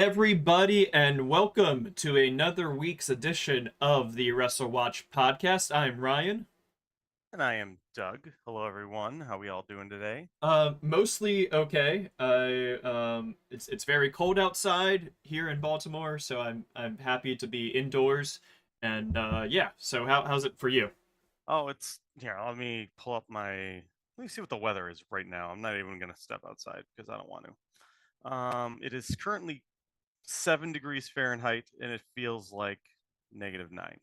Everybody, and welcome to another week's edition of the WrestleWatch podcast. I'm Ryan. And I am Doug. Hello, everyone. How we all doing today? Mostly okay. It's very cold outside here in Baltimore, so I'm happy to be indoors. And yeah, so how's it for you? Oh, it's here. Let me pull up my. Let me see what the weather is right now. I'm not even gonna step outside because I don't want to. It is currently 7 degrees Fahrenheit, and it feels like -9.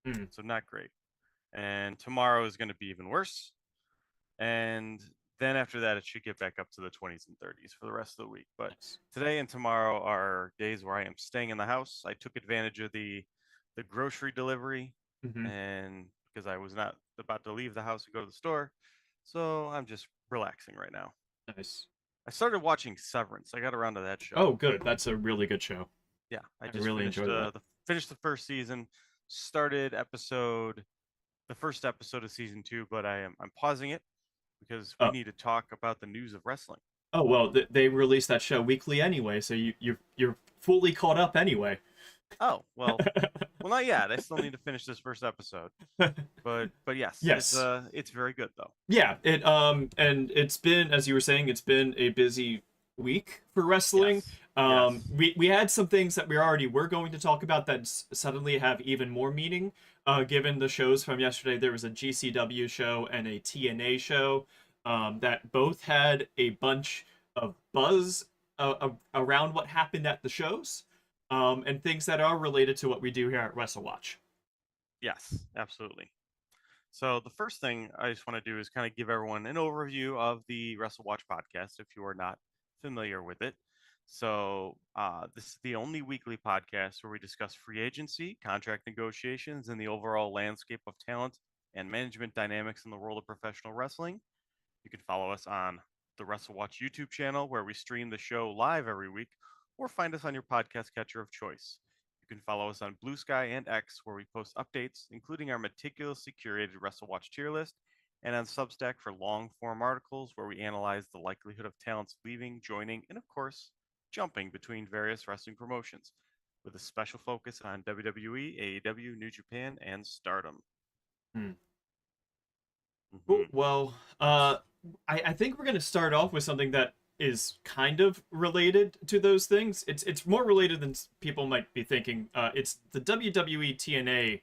Hmm, So not great. And tomorrow is going to be even worse. And then after that, it should get back up to the 20s and 30s for the rest of the week. But nice. today and tomorrow are days where I am staying in the house. I took advantage of the grocery delivery, Hmm. and because I was not about to leave the house and go to the store, so I'm just relaxing right now. Nice. I started watching Severance. I got around to that Oh, show. good. That's a really good show. Yeah, I I just really finished enjoyed that. the first season, started the first episode of season 2, but I'm pausing it because we Oh, need to talk about the news of wrestling. oh well, they release that show weekly anyway, so you're fully caught up anyway. Oh, well, not yet. I still need to finish this first episode. But yes, Yes. it's very good though. Yeah, it and it's been, as you were saying, it's been a busy week for wrestling. Yes. Yes. We had some things that we already were going to talk about that suddenly have even more meaning. Given the shows from yesterday, there was a GCW show and a TNA show that both had a bunch of buzz around what happened at the shows, and things that are related to what we do here at WrestleWatch. Yes, absolutely. So the first thing I just want to do is kind of give everyone an overview of the WrestleWatch podcast if you are not familiar with it. So this is the only weekly podcast where we discuss free agency, contract negotiations, and the overall landscape of talent and management dynamics in the world of professional wrestling. You can follow us on the WrestleWatch YouTube channel where we stream the show live every week, or find us on your podcast catcher of choice. You can follow us on Blue Sky and X where we post updates, including our meticulously curated WrestleWatch tier list, and on Substack for long form articles where we analyze the likelihood of talents leaving, joining, and of course, jumping between various wrestling promotions, with a special focus on WWE, AEW, New Japan, and Stardom. Hmm. Cool. Mm-hmm. Well, I think we're going to start off with something that is kind of related to those things. It's more related than people might be thinking. It's the WWE TNA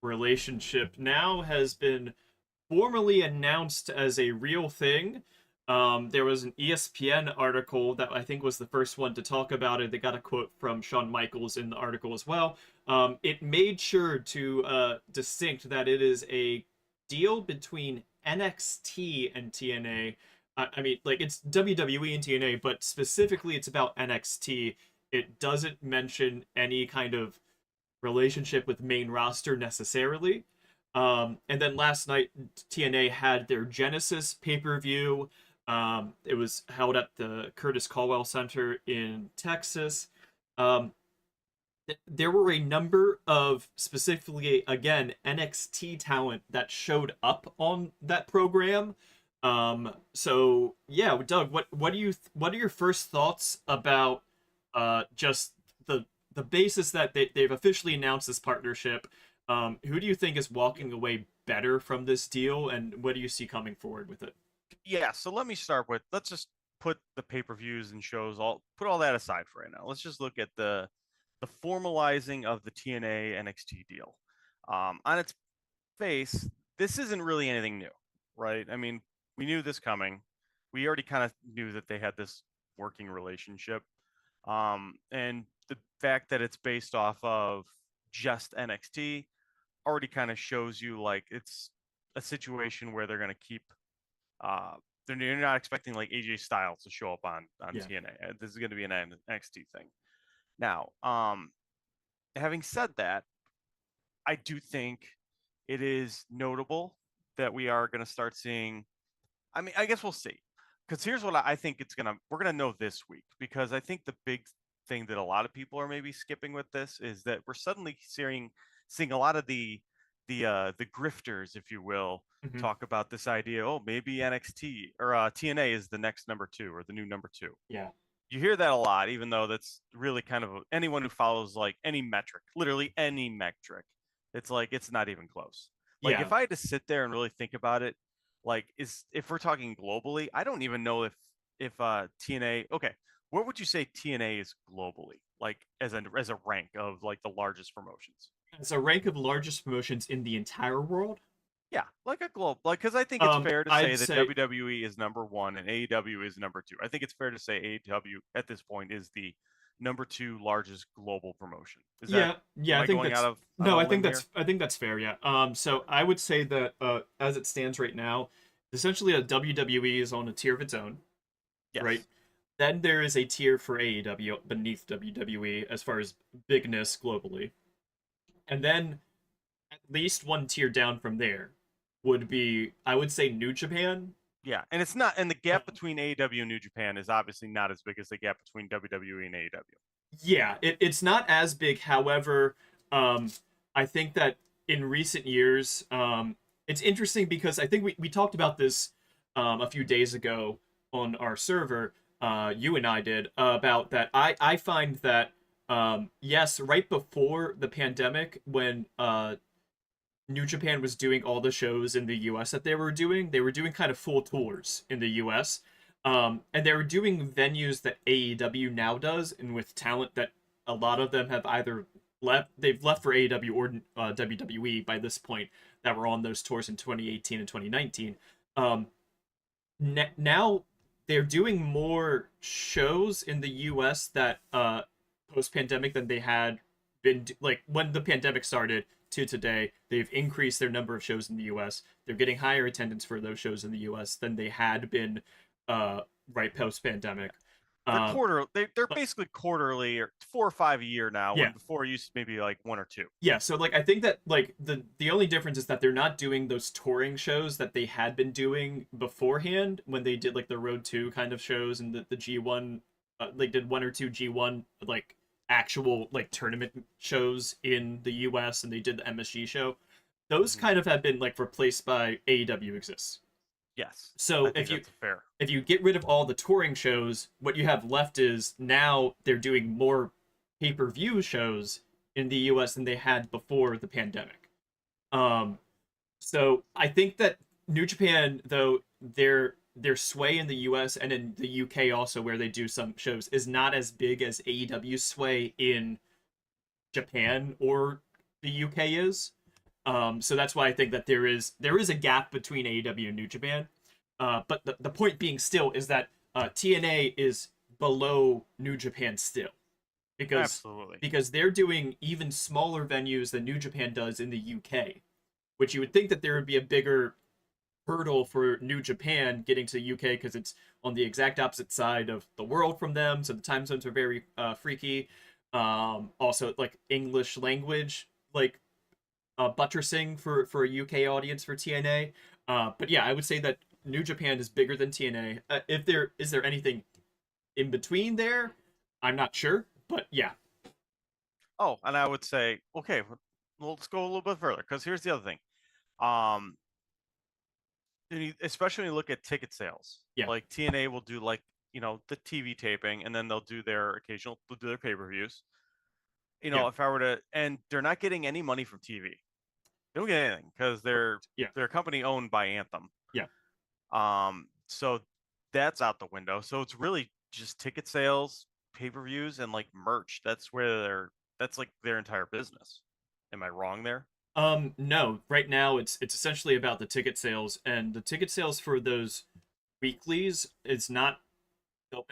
relationship now has been formally announced as a real thing. There was an ESPN article that I think was the first one to talk about it. They got a quote from Shawn Michaels in the article as well. It made sure to distinct that it is a deal between NXT and TNA. I mean, like it's WWE and TNA, but specifically it's about NXT. It doesn't mention any kind of relationship with main roster necessarily. And then last night, TNA had their Genesis pay per view. It was held at the Curtis Caldwell Center in Texas. Um, there were a number of specifically, again, NXT talent that showed up on that program. So yeah, Doug, what are your first thoughts about just the basis that they've officially announced this partnership? Who do you think is walking away better from this deal, and what do you see coming forward with it? Yeah, so let me start with let's just put the pay-per-views and shows all put all that aside for right now. Let's just look at the formalizing of the TNA NXT deal. On its face, this isn't really anything new, right? I mean, we knew this coming. We already kind of knew that they had this working relationship. And the fact that it's based off of just NXT already kind of shows you like it's a situation where they're going to keep uh, they're not expecting like AJ Styles to show up on Yeah. TNA. This is going to be an NXT thing. Now, having said that, I do think it is notable that we are going to start seeing. I mean, I guess we'll see. Because here's what I think we're gonna know this week. Because I think the big thing that a lot of people are maybe skipping with this is that we're suddenly seeing a lot of the grifters, if you will, Hmm. talk about this idea. Oh, maybe NXT or TNA is the next number two or the new number two. Yeah. You hear that a lot, even though that's really kind of anyone who follows like any metric, literally any metric, it's like it's not even close. Like Yeah. if I had to sit there and really think about it, like is if we're talking globally, I don't even know if TNA. Okay, where would you say TNA is globally? Like as a rank of like the largest promotions? As a rank of largest promotions in the entire world, Yeah, like a globe, like because I think it's fair to I'd say that say WWE is number one and AEW is number two. I think it's fair to say AEW at this point is the number two largest global promotion. Is that yeah, yeah. am I I think going that's on no. a I think limb here? that's fair. Yeah. So I would say that as it stands right now, essentially a WWE is on a tier of its own, right? Yes. Then there is a tier for AEW beneath WWE as far as bigness globally, and then at least one tier down from there would be, I would say, New Japan. Yeah, and it's not, and the Uh, gap between AEW and New Japan is obviously not as big as the gap between WWE and AEW. yeah, it's not as big. However, um, I think that in recent years, it's interesting because I think we talked about this a few days ago on our server. You and I did about that. I find that yes, right before the pandemic, when New Japan was doing all the shows in the US that they were doing kind of full tours in the US. And they were doing venues that AEW now does, and with talent that a lot of them have either they've left for AEW or WWE by this point, that were on those tours in 2018 and 2019. Um, Now they're doing more shows in the US that post pandemic than they had like when the pandemic started to today. They've increased their number of shows in the US. They're getting higher attendance for those shows in the US than they had been uh right post pandemic. They're um quarter, they're but basically quarterly or 4 or 5 a year now, yeah, when before it used to maybe like one or two. yeah, so like I think that like the only difference is that they're not doing those touring shows that they had been doing beforehand when they did like the Road 2 kind of shows, and the G1 like did one or two G1 like actual like tournament shows in the US, and they did the MSG show. Those Hmm. kind of have been like replaced by AEW exists. Yes, I So think that's fair. if you get rid of all the touring shows, what you have left is now they're doing more pay-per-view shows in the US than they had before the pandemic. Um, so I think that New Japan, though, their sway in the US and in the UK also, where they do some shows, is not as big as AEW's sway in Japan or the UK is. So that's why I think that there is a gap between AEW and New Japan. But the point being still is that TNA is below New Japan still, because Absolutely. they're doing even smaller venues than New Japan does in the UK, which you would think that there would be a bigger hurdle for New Japan getting to the UK because it's on the exact opposite side of the world from them, so the time zones are very freaky. Also, like English language, like buttressing for a UK audience for TNA. But yeah, I would say that New Japan is bigger than TNA. If there is there anything in between there, I'm not sure, but yeah, Oh, and I would say, okay, well, let's go a little bit further because here's the other thing. Um, especially when you look at ticket sales, yeah, like TNA will do like the TV taping, and then they'll do their pay-per-views. yeah, If I were to, and they're not getting any money from TV. They don't get anything because they're correct, yeah, they're a company owned by Anthem. yeah. So that's out the window. So it's really just ticket sales, pay-per-views, and like merch. That's like their entire business. Am I wrong there? No, right now it's essentially about the ticket sales, and the ticket sales for those weeklies is not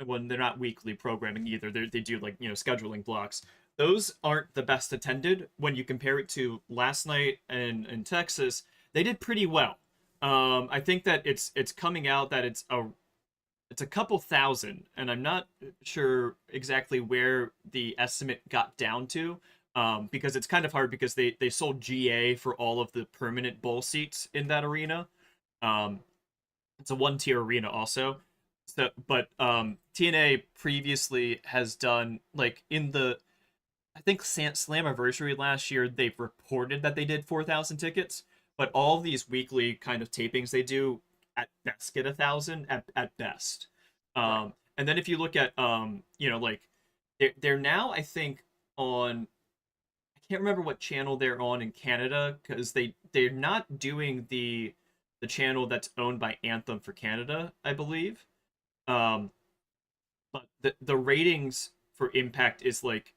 when they're not weekly programming either. They do like scheduling blocks. Those aren't the best attended when you compare it to last night in Texas. They did pretty well. I think that it's coming out that it's a couple thousand, and I'm not sure exactly where the estimate got down to. Because it's kind of hard because they sold GA for all of the permanent bowl seats in that arena. Um, it's a one tier arena also. So, but TNA previously has done like in the I think Slammiversary last year they've reported that they did 4,000 tickets, but all these weekly kind of tapings they do at best get 1,000 at best. Right. And then if you look at like they're now I think on I can't remember what channel they're on in Canada because they're not doing the channel that's owned by Anthem for Canada, I believe. Um, but the ratings for Impact is like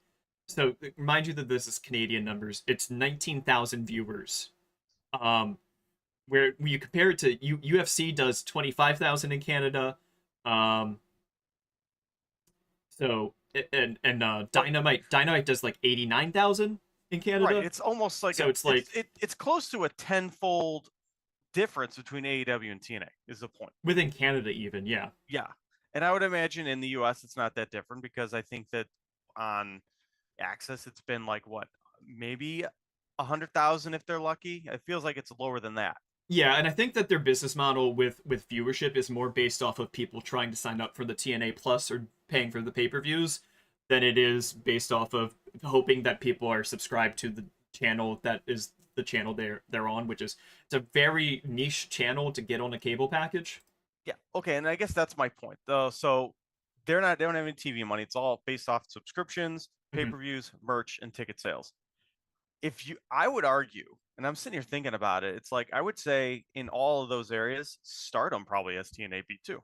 so mind you that this is Canadian numbers. It's 19,000 viewers. Um, where when you compare it to UFC does 25,000 in Canada. Um, so and But Dynamite does like 89,000 in right, Canada. it's almost like So it's like it's close to a tenfold difference between AEW and TNA is the point. within Canada even, yeah. Yeah. And I would imagine in the US it's not that different because I think that on Access it's been like what, maybe 100,000 if they're lucky. It feels like it's lower than that. Yeah, and I think that their business model with viewership is more based off of people trying to sign up for the TNA Plus or paying for the pay-per-views than it is based off of hoping that people are subscribed to the channel that is the channel they're on, which is it's a very niche channel to get on a cable package. Yeah. Okay, and I guess that's my point. Though so they don't have any TV money. It's all based off subscriptions, Mhm. pay-per-views, merch, and ticket sales. If you I would argue, and I'm sitting here thinking about it, it's like I would say in all of those areas, Stardom probably has TNA beat too.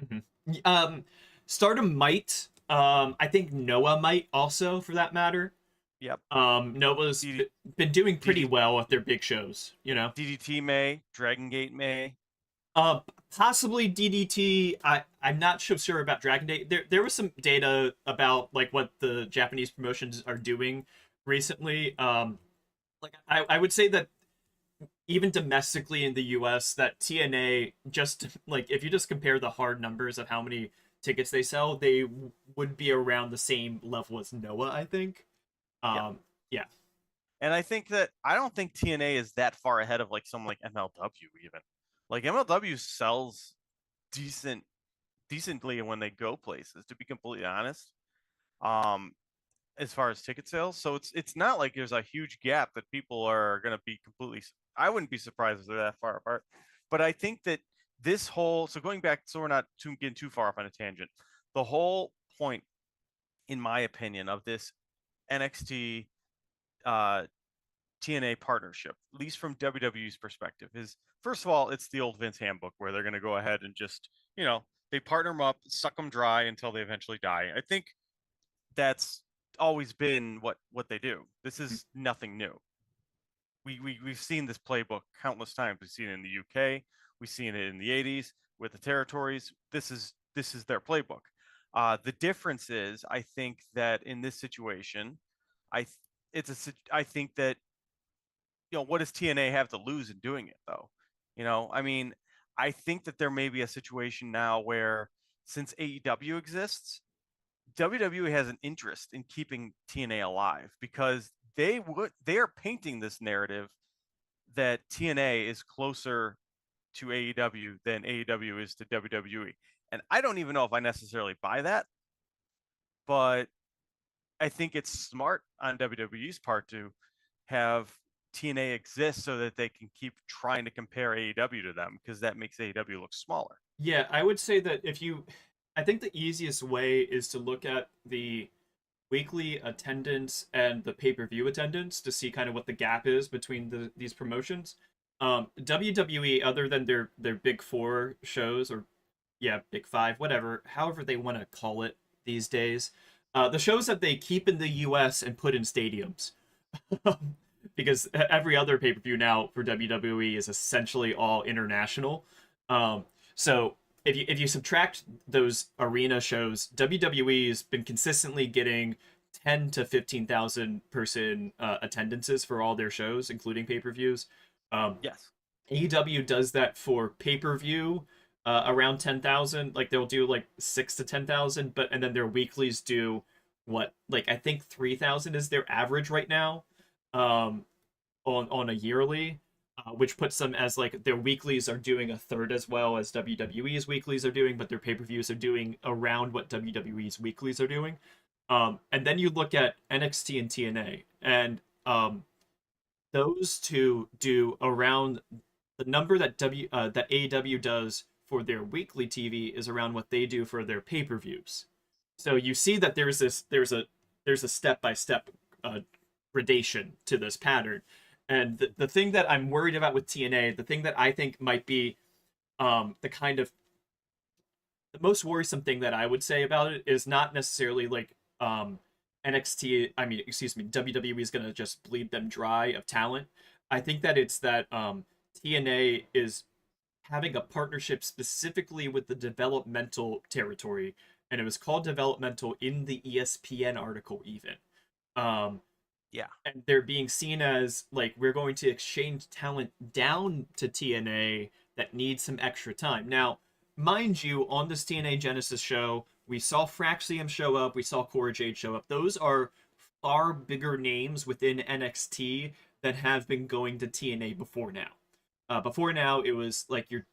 Mhm. Stardom might. I think Noah might also, for that matter. Yep. Noah's DD, been doing pretty DD, well at their big shows, you know. DDT May, Dragon Gate May. Uh, Possibly DDT. I'm not so sure about Dragon Day. There was some data about like what the Japanese promotions are doing recently. Like I would say that even domestically in the US, that TNA just like if you just compare the hard numbers of how many tickets they sell, they would be around the same level as Noah, I think. Yep. Yeah. And I think that I don't think TNA is that far ahead of like someone like MLW even. Like MLW sells decent decently when they go places, to be completely honest. Um, as far as ticket sales. So it's not like there's a huge gap that people are going to be completely. I wouldn't be surprised if they're that far apart. But I think that this whole so going back, so we're not getting too far off on a tangent. The whole point, in my opinion, of this NXT uh, TNA partnership, at least from WWE's perspective, is first of all, it's the old Vince handbook where they're going to go ahead and just they partner them up, suck them dry until they eventually die. I think that's always been what they do. This is nothing new. We've seen this playbook countless times. We've seen it in the UK. We've seen it in the 80s with the territories. This is their playbook. The difference is, I think that in this situation, I I think that what does TNA have to lose in doing it though? I mean, I think that there may be a situation now where since AEW exists, WWE has an interest in keeping TNA alive because they are painting this narrative that TNA is closer to AEW than AEW is to WWE. And I don't even know if I necessarily buy that, but I think it's smart on WWE's part to have TNA exist so that they can keep trying to compare AEW to them because that makes AEW look smaller. Yeah, I would say that I think the easiest way is to look at the weekly attendance and the pay-per-view attendance to see kind of what the gap is between these promotions. WWE, other than their big four shows, or yeah, big five, whatever, however they want to call it these days, the shows that they keep in the US and put in stadiums. Because every other pay-per-view now for WWE is essentially all international. So if you subtract those arena shows, WWE has been consistently getting 10 to 15,000 person attendances for all their shows, including pay-per-views. Um, Yes. AEW does that for pay-per-view around 10,000. Like they'll do like 6 to 10,000, but and then their weeklies do what, like I think 3,000 is their average right now. Um, on a yearly, which puts them as like their weeklies are doing a third as well as WWE's weeklies are doing, but their pay per views are doing around what WWE's weeklies are doing. And then you look at NXT and TNA, and those two do around the number that AEW does for their weekly TV is around what they do for their pay-per-views. So you see that there's a step-by-step gradation to this pattern. And the thing that I'm worried about with TNA, the thing that I think might be the kind of the most worrisome thing that I would say about it is not necessarily like NXT, I mean, excuse me, WWE is going to just bleed them dry of talent. I think that it's that TNA is having a partnership specifically with the developmental territory, and it was called developmental in the ESPN article even. Um, Yeah. and they're being seen as like we're going to exchange talent down to TNA that needs some extra time. Now, mind you, on this TNA Genesis show, we saw Fraxium show up, we saw Cora Jade show up. Those are far bigger names within NXT that have been going to TNA before now. Before now, it was like your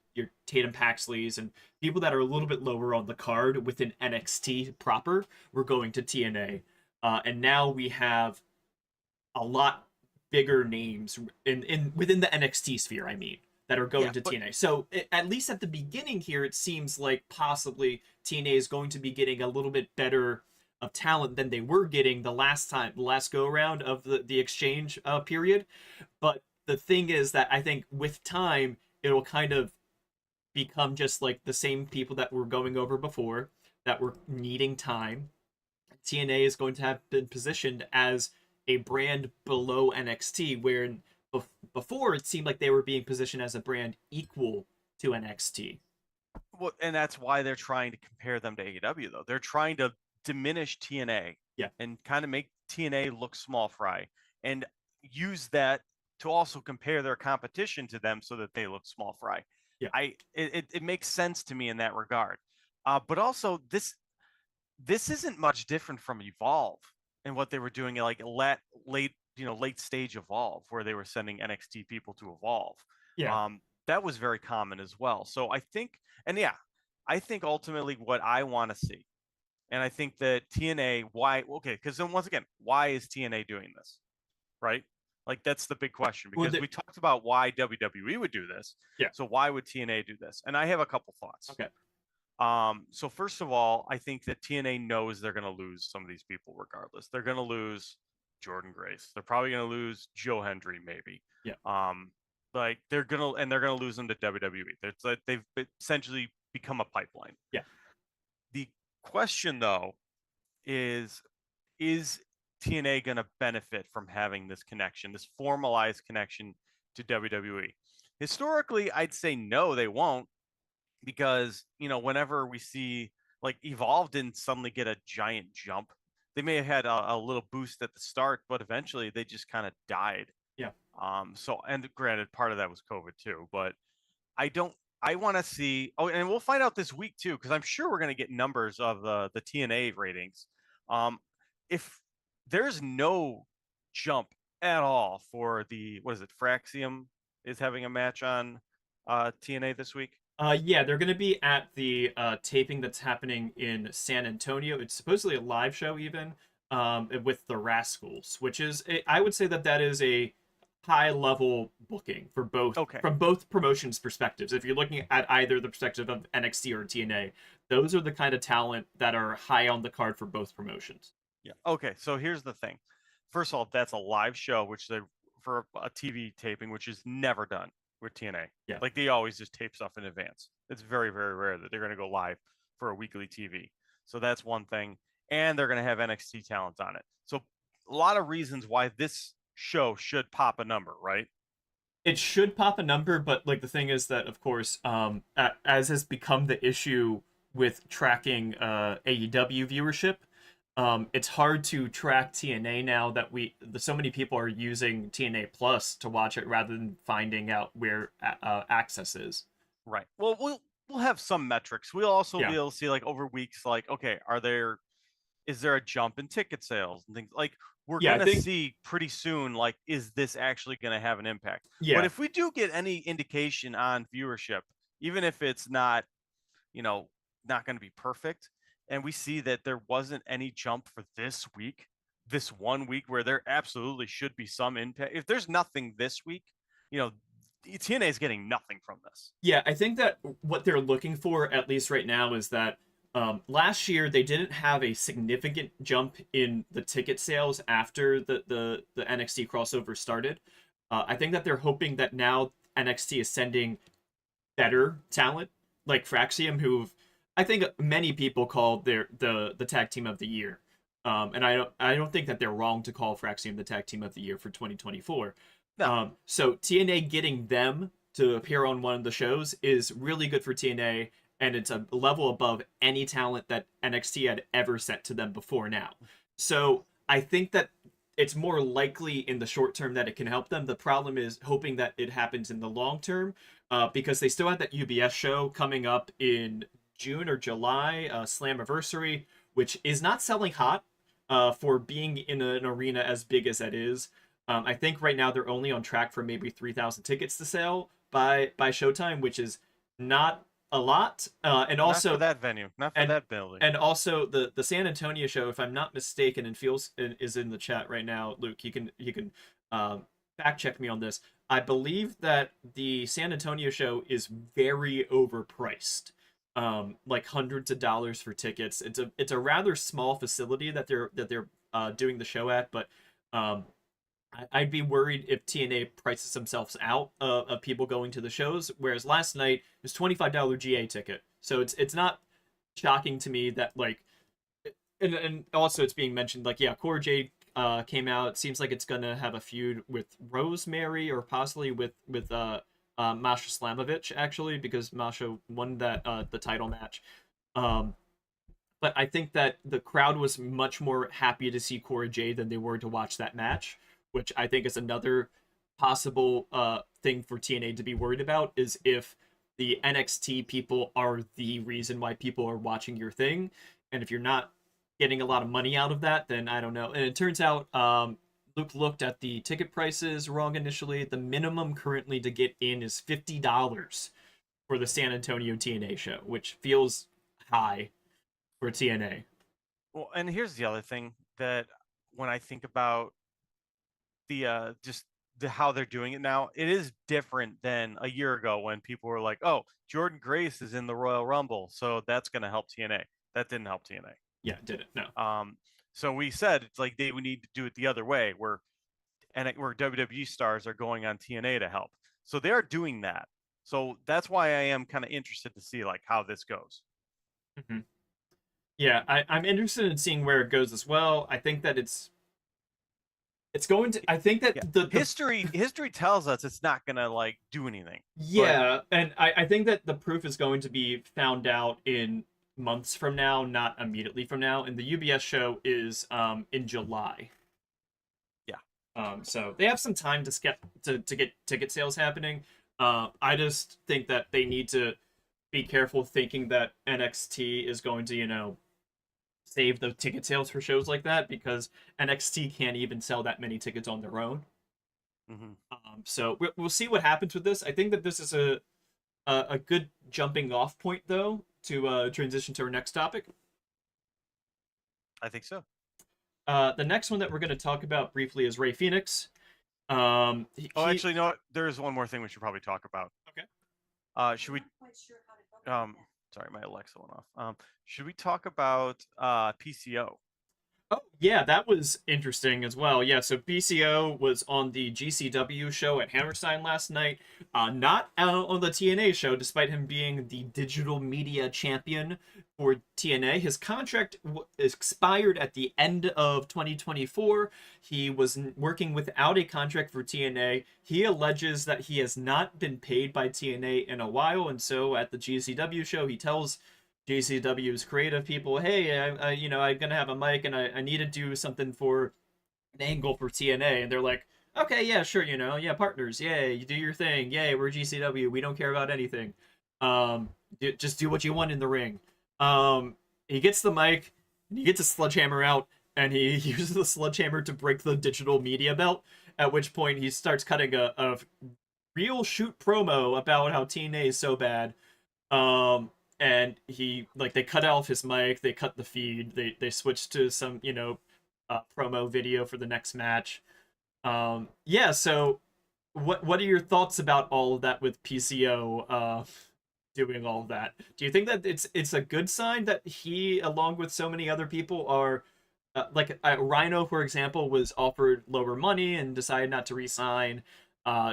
Tatum Paxley's and people that are a little bit lower on the card within NXT proper were going to TNA. And now we have a lot bigger names in within the NXT sphere, I mean, that are going to TNA. So at least at the beginning here, it seems like possibly TNA is going to be getting a little bit better of talent than they were getting the last go around of the exchange period. But the thing is that I think with time, it'll kind of become just like the same people that were going over before that were needing time. TNA is going to have been positioned as a brand below NXT, where before it seemed like they were being positioned as a brand equal to NXT. Well, and that's why they're trying to compare them to AEW, though. They're trying to diminish TNA Yeah. and kind of make TNA look small fry and use that to also compare their competition to them so that they look small fry. Yeah. It makes sense to me in that regard. But also this isn't much different from Evolve and what they were doing like late stage Evolve, where they were sending NXT people to Evolve. Yeah. That was very common as well. So I think, and yeah, I think ultimately what I want to see, and I think that TNA, why, okay, because then once again, why is TNA doing this, right? Like that's the big question, because we talked about why WWE would do this. Yeah. So why would TNA do this? And I have a couple thoughts. Okay. So first of all, I think that TNA knows they're going to lose some of these people regardless. They're going to lose Jordan Grace. They're probably going to lose Joe Hendry, maybe. Yeah. Like they're gonna lose them to WWE. It's like they've essentially become a pipeline. Yeah. The question though is TNA going to benefit from having this connection, this formalized connection to WWE? Historically, I'd say no, they won't, because whenever we see like Evolve didn't suddenly get a giant jump. They may have had a little boost at the start, but eventually they just kind of died. Yeah. So, and granted, part of that was COVID too, but I want to see. Oh, and we'll find out this week too, because I'm sure we're going to get numbers of the TNA ratings. If there's no jump at all for what is it? Fraxium is having a match on TNA this week. Yeah, they're going to be at the taping that's happening in San Antonio. It's supposedly a live show, even with the Rascals, which is I would say that is a high level booking for both from both promotions perspectives. If you're looking at either the perspective of NXT or TNA, those are the kind of talent that are high on the card for both promotions. Yeah. Okay. So here's the thing. First of all, that's a live show, which they for a TV taping, which is never done with TNA. Yeah. Like they always just tape stuff in advance. It's very, very rare that they're going to go live for a weekly TV. So that's one thing. And they're going to have NXT talent on it. So a lot of reasons why this show should pop a number, right? It should pop a number, but like the thing is that, of course, as has become the issue with tracking AEW viewership, it's hard to track TNA now that so many people are using TNA Plus to watch it rather than finding out where access is. Right. Well, we'll have some metrics. We'll also be able to see like over weeks, like okay, is there a jump in ticket sales and things like we're gonna see pretty soon. Like, is this actually gonna have an impact? Yeah. But if we do get any indication on viewership, even if it's not, not going to be perfect, and we see that there wasn't any jump for this 1 week where there absolutely should be some impact. If there's nothing this week, TNA is getting nothing from this. Yeah, I think that what they're looking for, at least right now, is that last year they didn't have a significant jump in the ticket sales after the NXT crossover started. I think that they're hoping that now NXT is sending better talent like Fraxium, who I think many people call the tag team of the year. And I don't think that they're wrong to call Fraxium the tag team of the year for 2024. No, So TNA getting them to appear on one of the shows is really good for TNA, and it's a level above any talent that NXT had ever sent to them before now. So I think that it's more likely in the short term that it can help them. The problem is hoping that it happens in the long term, because they still have that UBS show coming up in June or July, Slammiversary, which is not selling hot for being in an arena as big as that is. I think right now they're only on track for maybe 3,000 tickets to sell by Showtime, which is not a lot. And also not for that venue, not for that building. and also the San Antonio show, if I'm not mistaken, and feels is in the chat right now. Luke, you can fact check me on this. I believe that the San Antonio show is very overpriced. Like hundreds of dollars for tickets. It's a rather small facility that they're doing the show at, but I'd be worried if TNA prices themselves out of people going to the shows. Whereas last night it was $25 GA ticket, so it's not shocking to me that like, and also it's being mentioned like yeah, Cora Jade came out. It seems like it's gonna have a feud with Rosemary or possibly with Masha Slamovich actually, because Masha won that the title match. But I think that the crowd was much more happy to see Cora Jade than they were to watch that match, which I think is another possible thing for TNA to be worried about, is if the NXT people are the reason why people are watching your thing, and if you're not getting a lot of money out of that, then I don't know. And it turns out Luke looked at the ticket prices wrong initially. The minimum currently to get in is $50 for the San Antonio TNA show, which feels high for TNA. Well, and here's the other thing that when I think about the just the how they're doing it now, it is different than a year ago when people were like, "Oh, Jordan Grace is in the Royal Rumble, so that's going to help TNA." That didn't help TNA. Yeah, did it? No. So we said it's like they would need to do it the other way, where WWE stars are going on TNA to help. So they are doing that. So that's why I am kind of interested to see like how this goes. Mm-hmm. Yeah, I'm interested in seeing where it goes as well. I think that it's going to. I think that Yeah. the history tells us it's not gonna like do anything. yeah, and I think that the proof is going to be found out in months from now, not immediately from now. And the UBS show is in July. Yeah. So they have some time to get ticket sales happening. I just think that they need to be careful thinking that NXT is going to, save the ticket sales for shows like that, because NXT can't even sell that many tickets on their own. Mm-hmm. So we'll see what happens with this. I think that this is a good jumping off point, though, to transition to our next topic. I think so. The next one that we're going to talk about briefly is Rey Fenix. Actually, no. There is one more thing we should probably talk about. Okay. Should we? Sorry, my Alexa went off. Should we talk about PCO? Oh, yeah, that was interesting as well. Yeah, so PCO was on the GCW show at Hammerstein last night. Not on the TNA show, despite him being the digital media champion for TNA. His contract expired at the end of 2024. He was working without a contract for TNA. He alleges that he has not been paid by TNA in a while, and so at the GCW show, he tells JCW's creative people, hey, I'm gonna have a mic and I need to do something for an angle for TNA, and they're like, okay, yeah, sure, yeah, partners, yay, you do your thing, yay, we're GCW, we don't care about anything, just do what you want in the ring. He gets the mic, he gets a sledgehammer out, and he uses the sledgehammer to break the digital media belt. At which point he starts cutting a real shoot promo about how TNA is so bad. And they cut off his mic, they cut the feed, they switched to some promo video for the next match. So what are your thoughts about all of that with PCO doing all of that? Do you think that it's a good sign that he, along with so many other people, are like Rhino, for example, was offered lower money and decided not to resign.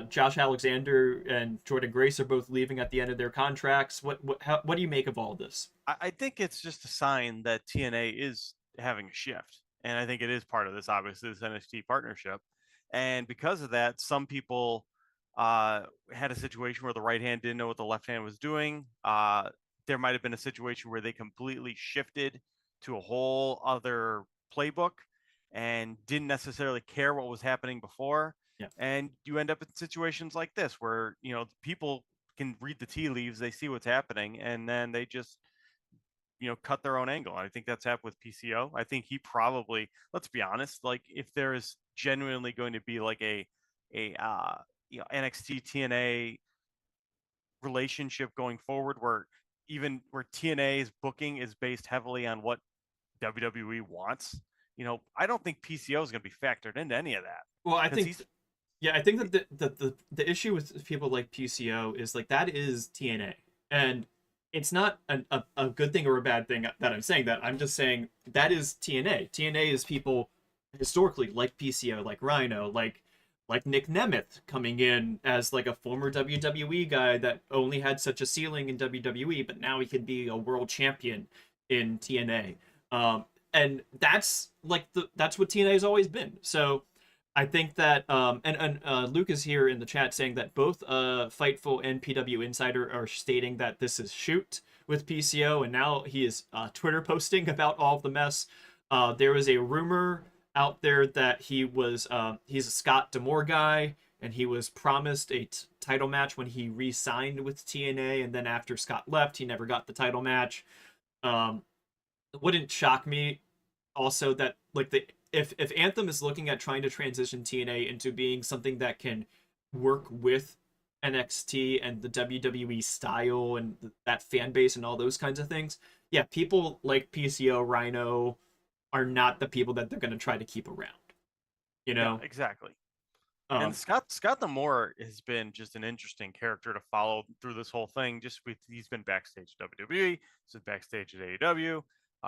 Josh Alexander and Jordan Grace are both leaving at the end of their contracts. What do you make of all of this? I think it's just a sign that TNA is having a shift, and I think it is part of this, obviously, this NXT partnership. And because of that, some people had a situation where the right hand didn't know what the left hand was doing. There might have been a situation where they completely shifted to a whole other playbook and didn't necessarily care what was happening before. Yeah. And you end up in situations like this where, people can read the tea leaves, they see what's happening, and then they just cut their own angle. I think that's happened with PCO. I think he probably, let's be honest, like if there is genuinely going to be like a NXT TNA relationship going forward, where TNA's booking is based heavily on what WWE wants, I don't think PCO is going to be factored into any of that Well, I because think he's yeah, I think that the issue with people like PCO is like that is TNA, and it's not a good thing or a bad thing that I'm saying that. I'm just saying that is TNA. TNA is people historically like PCO, like Rhino, like Nick Nemeth coming in as like a former WWE guy that only had such a ceiling in WWE, but now he can be a world champion in TNA. And that's like that's what TNA has always been. So I think that and Luke is here in the chat saying that both Fightful and PW Insider are stating that this is shoot with PCO, and now he is Twitter posting about all of the mess. There was a rumor out there that he's a Scott D'Amore guy, and he was promised a title match when he re-signed with TNA, and then after Scott left, he never got the title match. Um, it wouldn't shock me also that like the if Anthem is looking at trying to transition TNA into being something that can work with NXT and the WWE style and that fan base and all those kinds of things, yeah, people like PCO, Rhino are not the people that they're going to try to keep around. You no, know, exactly. And um, Scott D'Amore has been just an interesting character to follow through this whole thing. He's been backstage at WWE, he's been backstage at AEW.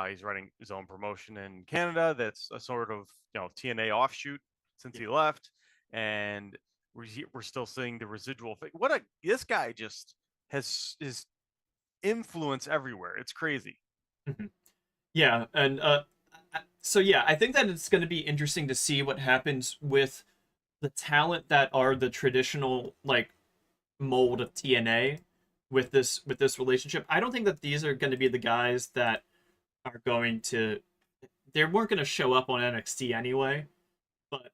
He's running his own promotion in Canada. That's a sort of TNA offshoot since he left, and we're still seeing the residual. This guy just has his influence everywhere. It's crazy. yeah, and so yeah, I think that it's going to be interesting to see what happens with the talent that are the traditional like mold of TNA with this relationship. I don't think that these are going to be the guys that are going to they weren't going to show up on NXT anyway. But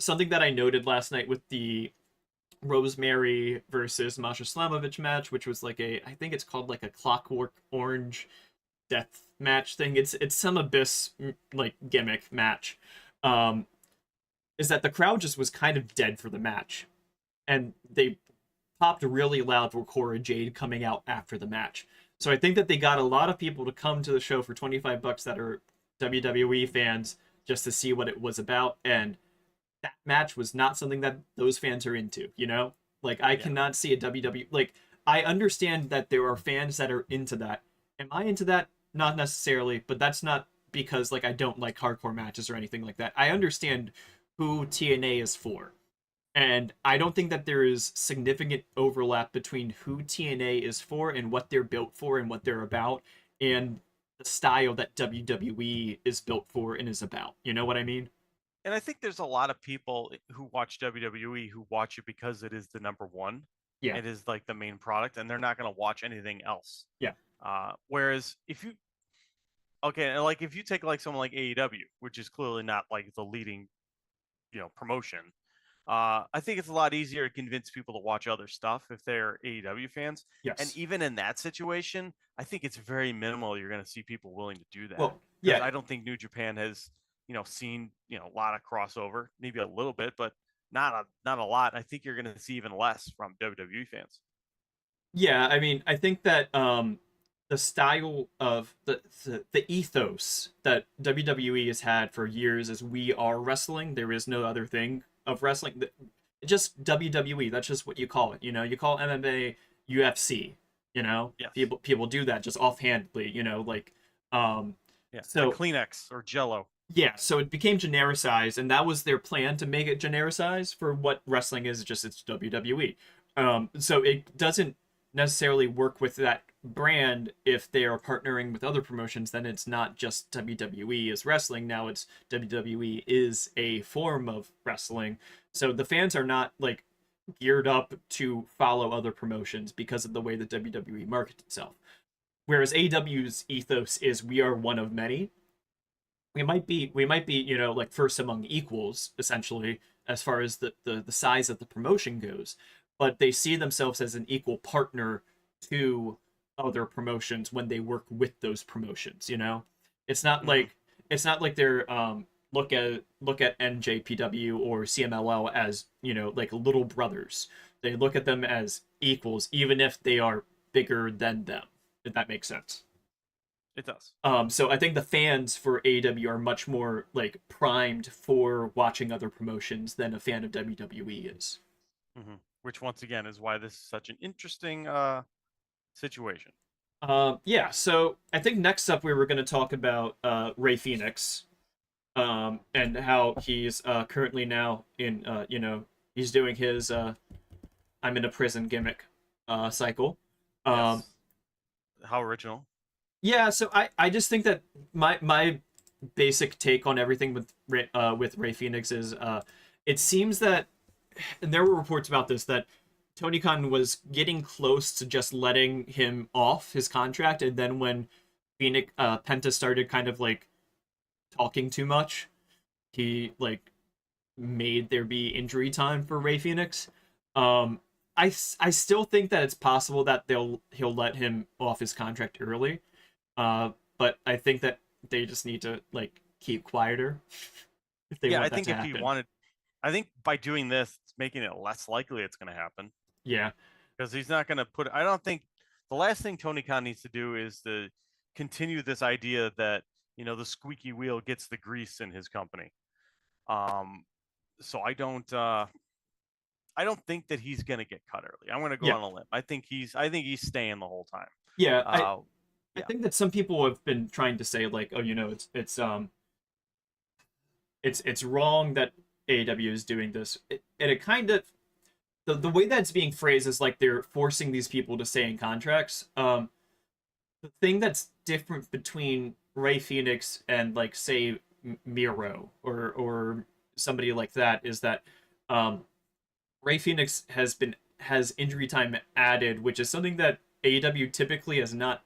something that I noted last night with the Rosemary versus Masha Slamovich match, which was like I think it's called like a Clockwork Orange death match thing. It's some Abyss like gimmick match. Um, is that the crowd just was kind of dead for the match, and they popped really loud for Cora Jade coming out after the match. So I think that they got a lot of people to come to the show for $25 that are WWE fans just to see what it was about. And that match was not something that those fans are into, you know? Like I Yeah. cannot see a WWE like I understand that there are fans that are into that. Am I into that? Not necessarily, but that's not because like I don't like hardcore matches or anything like that. I understand who TNA is for. And I don't think that there is significant overlap between who TNA is for and what they're built for and what they're about and the style that WWE is built for and is about. You know what I mean? And I think there's a lot of people who watch WWE who watch it because it is the number one. Yeah. It is like the main product, and they're not going to watch anything else. Yeah. Whereas if you take like someone like AEW, which is clearly not like the leading, promotion, I think it's a lot easier to convince people to watch other stuff if they're AEW fans. And Yes. even in that situation, I think it's very minimal you're going to see people willing to do that Well, because yeah. I don't think New Japan has, seen a lot of crossover, maybe a little bit, but not a lot. I think you're going to see even less from WWE fans. Yeah, I mean, I think that the style of the ethos that WWE has had for years is we are wrestling. There is no other thing of wrestling. just WWE. That's just what you call it. You call MMA UFC. Yes. People do that just offhandedly. Um, Yeah. It's like so Kleenex or Jello. yeah, so it became genericized, and that was their plan to make it genericized for what wrestling is. Just it's WWE. So it doesn't necessarily work with that brand if they are partnering with other promotions. Then it's not just WWE is wrestling. Now it's WWE is a form of wrestling. So the fans are not like geared up to follow other promotions because of the way that WWE markets itself. Whereas AEW's ethos is we are one of many. We might be like first among equals essentially as far as the size of the promotion goes, but they see themselves as an equal partner to other promotions when they work with those promotions. it's not Hmm. like it's not like they're look at NJPW or CMLL as like little brothers. They look at them as equals even if they are bigger than them, if that makes sense. It does. So I think the fans for AEW are much more like primed for watching other promotions than a fan of WWE is. Which once again is why this is such an interesting situation. Yeah, so I think next up we were going to talk about Ray Phoenix, and how he's currently now in he's doing his I'm in a prison gimmick cycle. Um, Yes. How original. yeah, so I just think that my basic take on everything with Ray Phoenix is it seems that, and there were reports about this, that Tony Khan was getting close to just letting him off his contract, and then when Phoenix Penta started kind of like talking too much, he like made there be injury time for Ray Phoenix. Um, I still think that it's possible that he'll let him off his contract early, but I think that they just need to like keep quieter if they Yeah, I want that think to if he happen. wanted, I think by doing this, it's making it less likely it's going to happen Yeah, because he's not going to put. I don't think the last thing Tony Khan needs to do is to continue this idea that the squeaky wheel gets the grease in his company. Um, so I don't think that he's going to get cut early. I'm going to go yeah, on a limb. I think he's staying the whole time. yeah. Uh, I yeah. think that some people have been trying to say like, oh, it's wrong that AEW is doing this, and it kind of the way that's being phrased is like they're forcing these people to stay in contracts. The thing that's different between Ray Phoenix and like say Miro or somebody like that is that um, Ray Phoenix has injury time added, which is something that AEW typically has not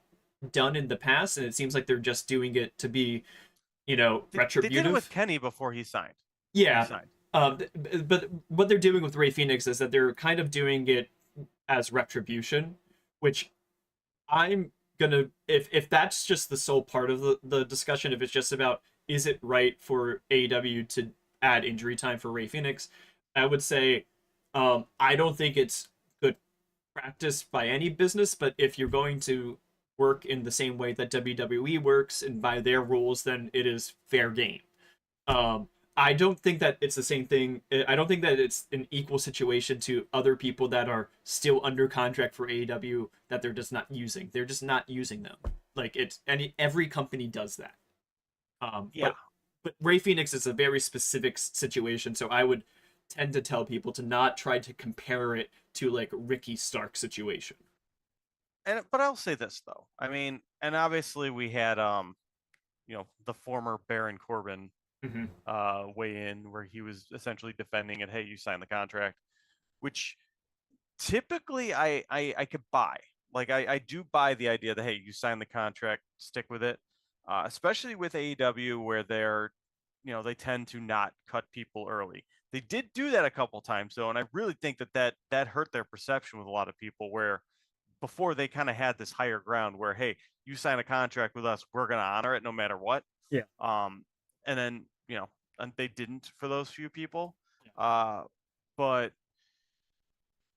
done in the past, and it seems like they're just doing it to be They did it with retributive. Kenny before he signed. Yeah. Re-signed. But what they're doing with Ray Phoenix is that they're kind of doing it as retribution, which I'm gonna if that's just the sole part of the discussion, if it's just about is it right for AEW to add injury time for Ray Phoenix, I would say I don't think it's good practice by any business, but if you're going to work in the same way that WWE works and by their rules, then it is fair game. Um, I don't think that it's the same thing. I don't think that it's an equal situation to other people that are still under contract for AEW that they're just not using. They're just not using them. Like every company does that. Um, Yeah. but but Ray Phoenix is a very specific situation, so I would tend to tell people to not try to compare it to like Ricky Stark situation. But I'll say this though. I mean, and obviously we had the former Baron Corbin Hmm. weigh in where he was essentially defending it. Hey, you signed the contract, which typically I could buy. Like I do buy the idea that hey, you signed the contract, stick with it. Especially with AEW where they tend to not cut people early. They did do that a couple times though, and I really think that hurt their perception with a lot of people where before they kind of had this higher ground where hey, you sign a contract with us, we're going to honor it no matter what. Yeah. um and then and they didn't for those few people. But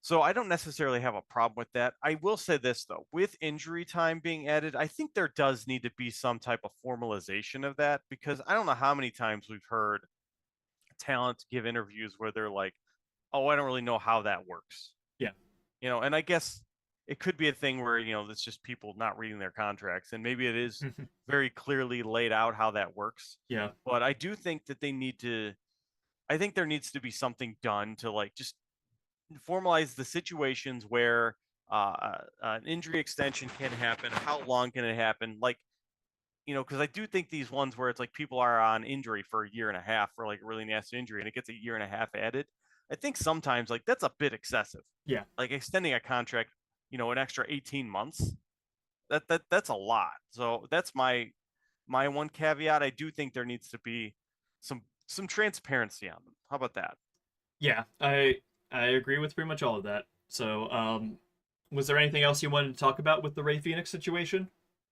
so I don't necessarily have a problem with that. I will say this though, with injury time being added, I think there does need to be some type of formalization of that because I don't know how many times we've heard talent give interviews where they're like, oh, I don't really know how that works. Yeah. And I guess it could be a thing where, it's just people not reading their contracts, and maybe it is very clearly laid out how that works. Yeah. But I do think that I think there needs to be something done to like just formalize the situations where an injury extension can happen. How long can it happen? Like, because I do think these ones where it's like people are on injury for a year and a half for like a really nasty injury and it gets a year and a half added. I think sometimes like that's a bit excessive. Yeah. Like extending a contract, an extra 18 months, that's a lot. So that's my one caveat. I do think there needs to be some transparency on them. How about that? Yeah. I agree with pretty much all of that. So, was there anything else you wanted to talk about with the Ray Phoenix situation?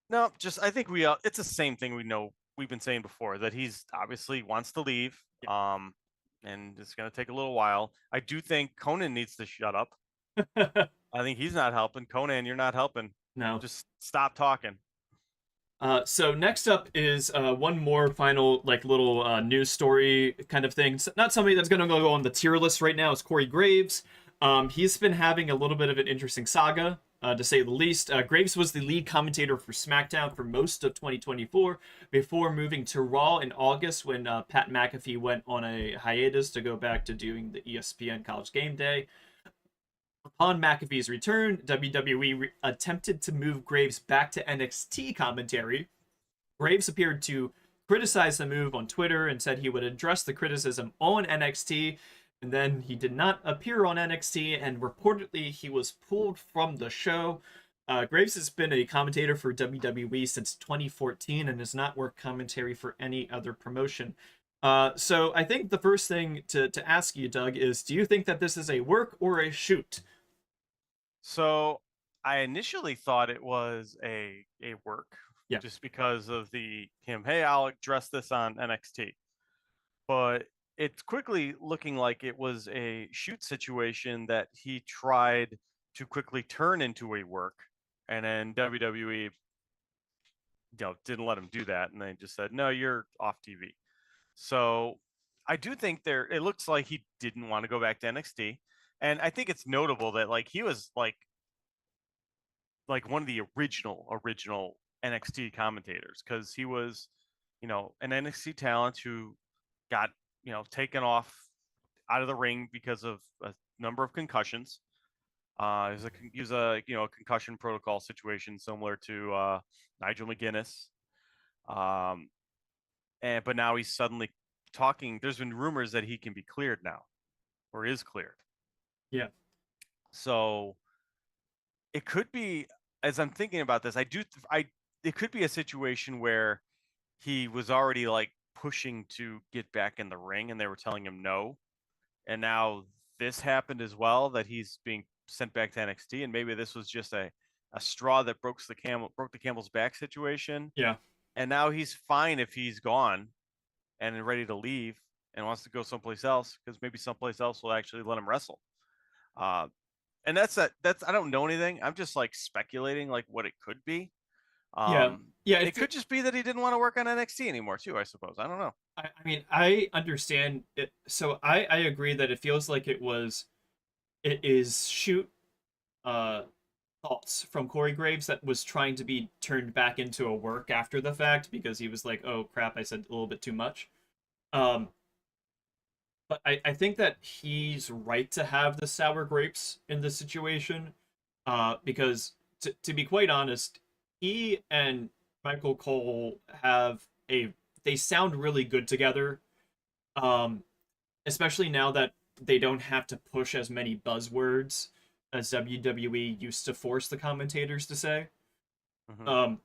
No, just I think it's the same thing we've been saying before, that he's obviously wants to leave. And it's going to take a little while. I do think Conan needs to shut up. Yeah. I think he's not helping. Conan, you're not helping. No. Just stop talking. So next up is one more final like little news story kind of thing. Not somebody that's going to go on the tier list right now. It's Corey Graves. He's been having a little bit of an interesting saga, to say the least. Graves was the lead commentator for SmackDown for most of 2024 before moving to Raw in August when Pat McAfee went on a hiatus to go back to doing the ESPN College Game Day. Upon McAfee's return, WWE attempted to move Graves back to NXT commentary. Graves appeared to criticize the move on Twitter and said he would address the criticism on NXT, and then he did not appear on NXT, and reportedly he was pulled from the show. Graves has been a commentator for WWE since 2014 and has not worked commentary for any other promotion. So I think the first thing to ask you, Doug, is do you think that this is a work or a shoot? So I initially thought it was a work, Yeah. just because of the him. Hey, I'll address this on NXT, but it's quickly looking like it was a shoot situation that he tried to quickly turn into a work, and then WWE, didn't let him do that, and they just said, no, you're off TV. So I do think it looks like he didn't want to go back to NXT. And I think it's notable that like he was like one of the original NXT commentators, because he was, an NXT talent who got, taken off out of the ring because of a number of concussions. He was a concussion protocol situation similar to Nigel McGuinness. But now he's suddenly talking. There's been rumors that he can be cleared now, or is cleared. Yeah. So it could be, as I'm thinking about this, it could be a situation where he was already like pushing to get back in the ring and they were telling him no. And now this happened as well, that he's being sent back to NXT, and maybe this was just a straw that broke the camel's back situation. Yeah. And now he's fine if he's gone and ready to leave and wants to go someplace else, because maybe someplace else will actually let him wrestle. And that's I don't know anything. I'm just like speculating like what it could be. Yeah. Yeah. It could just be that he didn't want to work on NXT anymore too, I suppose. I don't know. I mean, I understand it. So I agree that it feels like it is shoot uh thoughts from Corey Graves that was trying to be turned back into a work after the fact because he was like, oh crap, I said a little bit too much. Um, but I think that he's right to have the sour grapes in this situation. Because to be quite honest, he and Michael Cole they sound really good together. Um, Especially now that they don't have to push as many buzzwords as WWE used to force the commentators to say. Mm-hmm.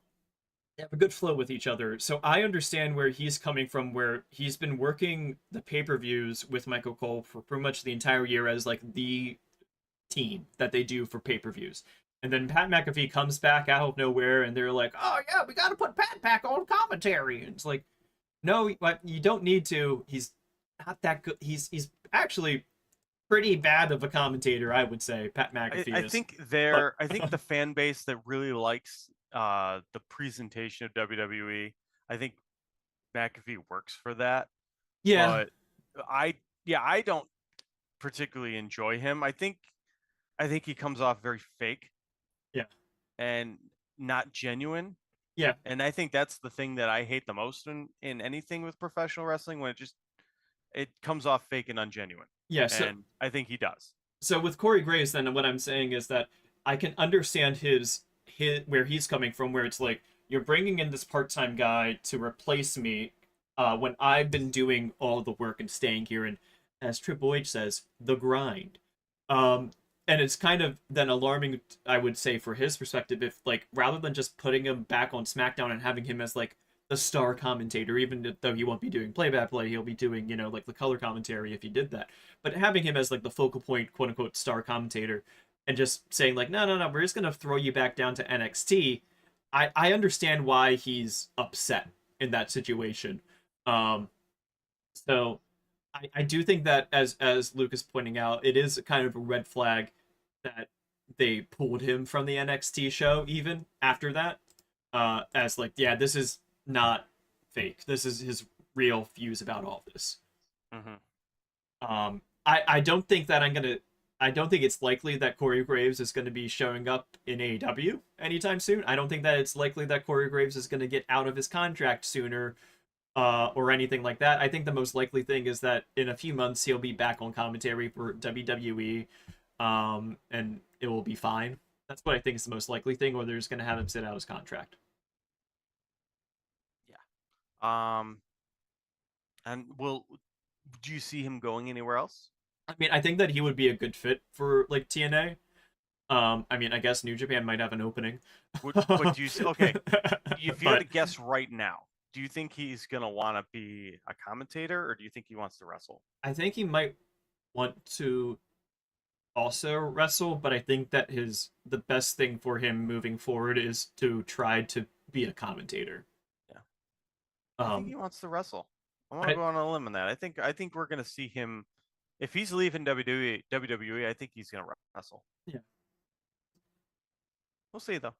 They have a good flow with each other. So I understand where he's coming from, where he's been working the pay-per-views with Michael Cole for pretty much the entire year as like the team that they do for pay-per-views. And then Pat McAfee comes back out of nowhere and they're like, oh yeah, we got to put Pat back on commentary. And it's like, no, you don't need to. He's not that good. He's actually pretty bad of a commentator, I would say. Pat McAfee. I think I think the fan base that really likes the presentation of WWE, I think McAfee works for that. Yeah. But I don't particularly enjoy him. I think he comes off very fake Yeah. and not genuine. Yeah. And I think that's the thing that I hate the most in anything with professional wrestling, when it comes off fake and ungenuine. Yeah. And I think he does. So with Corey Graves, then what I'm saying is that I can understand his where he's coming from, where it's like you're bringing in this part-time guy to replace me when I've been doing all the work and staying here, and as Triple H says, the grind. Um, and it's kind of then alarming, I would say, for his perspective, if like rather than just putting him back on SmackDown and having him as like the star commentator, even though he won't be doing play-by-play, he'll be doing like the color commentary if he did that. But having him as like the focal point, quote unquote, star commentator, and just saying like, no, no, no, we're just gonna throw you back down to NXT. I understand why he's upset in that situation. Um, so I do think that as Luke is pointing out, it is kind of a red flag that they pulled him from the NXT show even after that. As like, yeah, this is not fake. This is his real views about all this. Hmm. I don't think that I don't think it's likely that Corey Graves is going to be showing up in AEW anytime soon. I don't think that it's likely that Corey Graves is going to get out of his contract sooner or anything like that. I think the most likely thing is that in a few months he'll be back on commentary for WWE, and it will be fine. That's what I think is the most likely thing, or they're just going to have him sit out his contract. Yeah. And do you see him going anywhere else? I mean, I think that he would be a good fit for like TNA. I mean, I guess New Japan might have an opening. But do you see? Okay, if you had But to guess right now, do you think he's gonna want to be a commentator, or do you think he wants to wrestle? I think he might want to also wrestle, but I think that the best thing for him moving forward is to try to be a commentator. Yeah, I think Um, he wants to wrestle. I want to I, go on a limb on that. I think we're gonna see him if he's leaving WWE. I think he's gonna wrestle. yeah. We'll see though.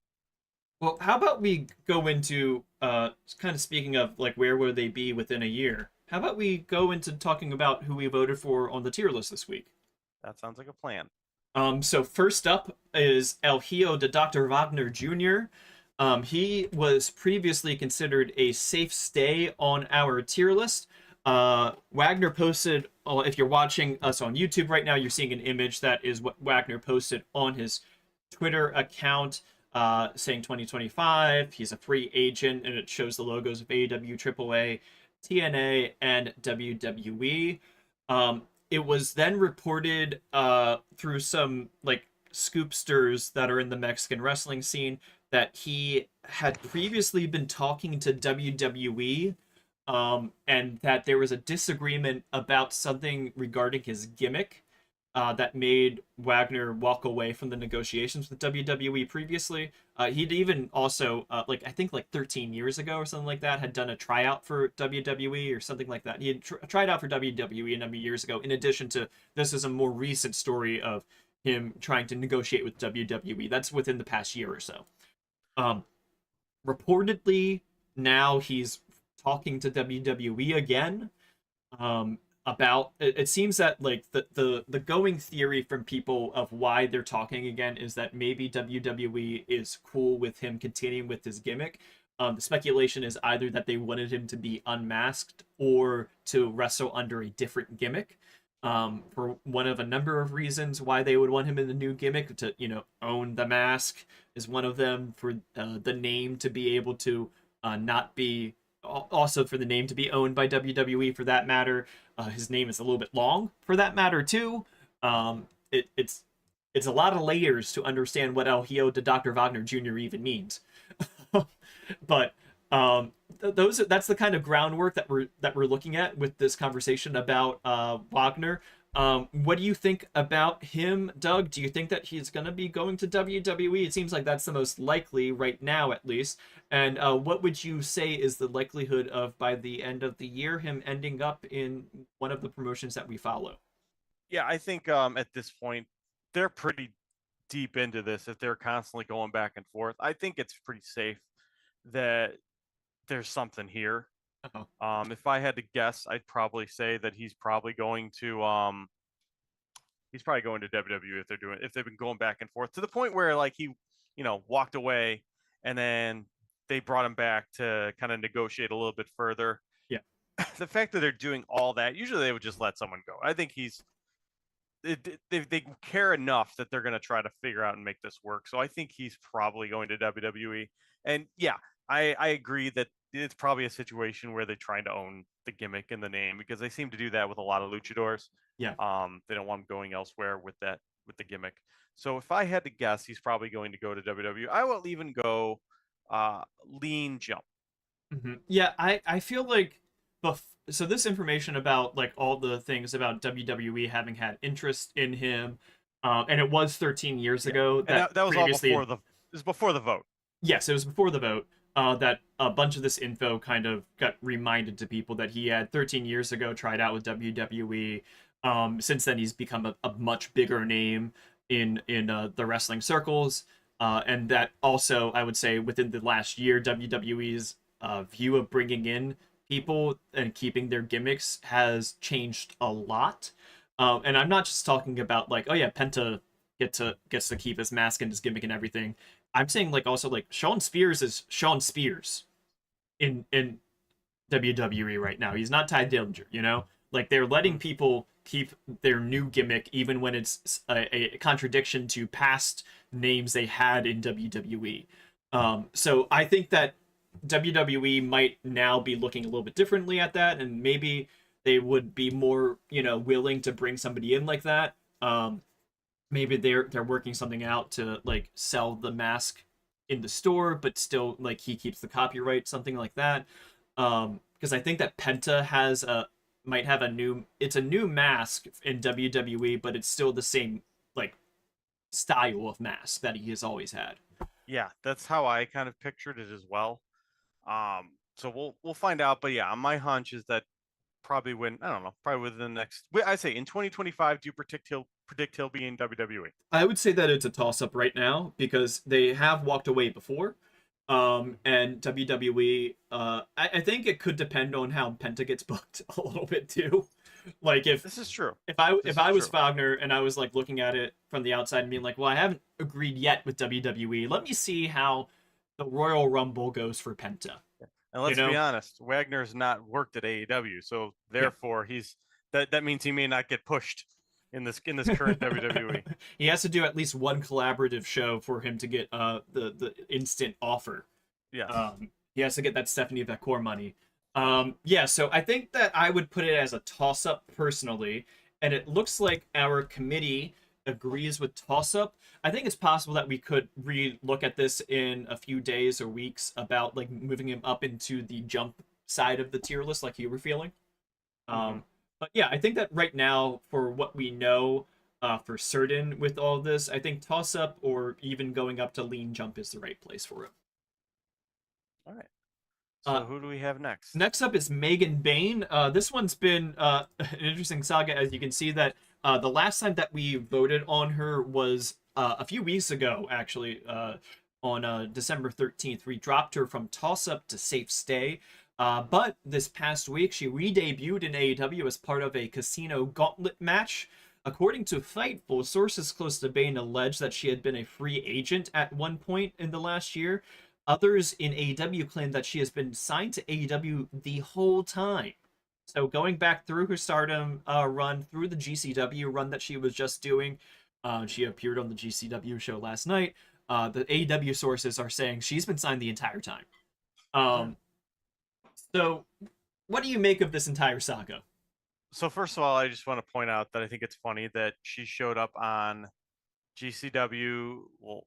Well, how about we go into kind of speaking of like where would they be within a year? How about we go into talking about who we voted for on the tier list this week? That sounds like a plan. So first up is El Hijo de Dr. Wagner Jr. He was previously considered a safe stay on our tier list. Wagner posted, if you're watching us on YouTube right now, you're seeing an image that is what Wagner posted on his Twitter account saying 2025. He's a free agent, and it shows the logos of AEW, AAA, TNA, and WWE. It was then reported through some like scoopsters that are in the Mexican wrestling scene that he had previously been talking to WWE, and that there was a disagreement about something regarding his gimmick that made Wagner walk away from the negotiations with WWE previously. He'd even also, like I think like 13 years ago or something like that, had done a tryout for WWE or something like that. He had tried out for WWE a number of years ago. In addition to this, is a more recent story of him trying to negotiate with WWE. That's within the past year or so. Um, Reportedly, now he's talking to WWE again about it seems that like the going theory from people of why they're talking again is that maybe WWE is cool with him continuing with his gimmick. The speculation is either that they wanted him to be unmasked or to wrestle under a different gimmick. For one of a number of reasons why they would want him in the new gimmick to own the mask is one of them, for the name to be able to not be, also for the name to be owned by WWE for that matter. His name is a little bit long for that matter too. It's a lot of layers to understand what El Hijo de Dr. Wagner Jr. even means. But that's the kind of groundwork that we're looking at with this conversation about Wagner. What do you think about him, Doug? Do you think that he's going to be going to WWE? It seems like that's the most likely right now, at least. And what would you say is the likelihood of, by the end of the year, him ending up in one of the promotions that we follow? Yeah, I think at this point they're pretty deep into this. If they're constantly going back and forth, I think it's pretty safe that there's something here. Uh-oh. If I had to guess, I'd probably say that he's probably going to he's probably going to WWE if they've been going back and forth to the point where like he, walked away and then they brought him back to kind of negotiate a little bit further. Yeah. The fact that they're doing all that, usually they would just let someone go. I think they care enough that they're going to try to figure out and make this work. So I think he's probably going to WWE. And yeah, I agree that it's probably a situation where they're trying to own the gimmick and the name because they seem to do that with a lot of luchadors. Yeah. They don't want him going elsewhere with the gimmick. So if I had to guess, he's probably going to go to WWE. I will even go lean jump. Yeah, I feel like so this information about like all the things about WWE having had interest in him, and it was 13 years ago And that was all previously. before the vote. Yes, it was before the vote. That a bunch of this info kind of got reminded to people that he had 13 years ago tried out with WWE. Since then, he's become a much bigger name in the wrestling circles. And that also, I would say, within the last year, WWE's view of bringing in people and keeping their gimmicks has changed a lot. And I'm not just talking about like, oh yeah, Penta gets to keep his mask and his gimmick and everything. I'm saying like also like Shawn Spears is Shawn Spears in WWE right now. He's not Ty Dillinger, you know? Like they're letting people keep their new gimmick even when it's a contradiction to past names they had in WWE. So I think that WWE might now be looking a little bit differently at that, and maybe they would be more, willing to bring somebody in like that. Maybe they're working something out to like sell the mask in the store, but still like he keeps the copyright, something like that. Because I think that Penta might have it's a new mask in WWE, but it's still the same like style of mask that he has always had. Yeah, that's how I kind of pictured it as well. So we'll find out, but yeah, my hunch is that probably I don't know, probably within the next. I say in 2025, do you predict he'll be in WWE? I would say that it's a toss up right now because they have walked away before. And WWE, I think it could depend on how Penta gets booked a little bit too. Like if This is true. if I was Wagner and I was like looking at it from the outside and being like, well, I haven't agreed yet with WWE. Let me see how the Royal Rumble goes for Penta. And let's be honest, Wagner's not worked at AEW, so therefore that means he may not get pushed in this current WWE. He has to do at least one collaborative show for him to get the instant offer. Yes. He has to get that Stephanie Vecchor money. Yeah, so I think that I would put it as a toss-up personally, and it looks like our committee agrees with toss-up. I think it's possible that we could re-look at this in a few days or weeks about like moving him up into the jump side of the tier list like you were feeling. But yeah, I think that right now, for what we know for certain with all this, I think toss-up or even going up to lean jump is the right place for him. All right. So who do we have next? Next up is Megan Bayne. This one's been an interesting saga, as you can see that the last time that we voted on her was a few weeks ago, actually, on December 13th. We dropped her from toss-up to safe stay. But this past week, she re-debuted in AEW as part of a Casino Gauntlet match. According to Fightful, sources close to Bayne allege that she had been a free agent at one point in the last year. Others in AEW claim that she has been signed to AEW the whole time. So going back through her Stardom run, through the GCW run that she was just doing, she appeared on the GCW show last night. The AEW sources are saying she's been signed the entire time. So what do you make of this entire saga? So first of all, I just want to point out that I think it's funny that she showed up on GCW. Well,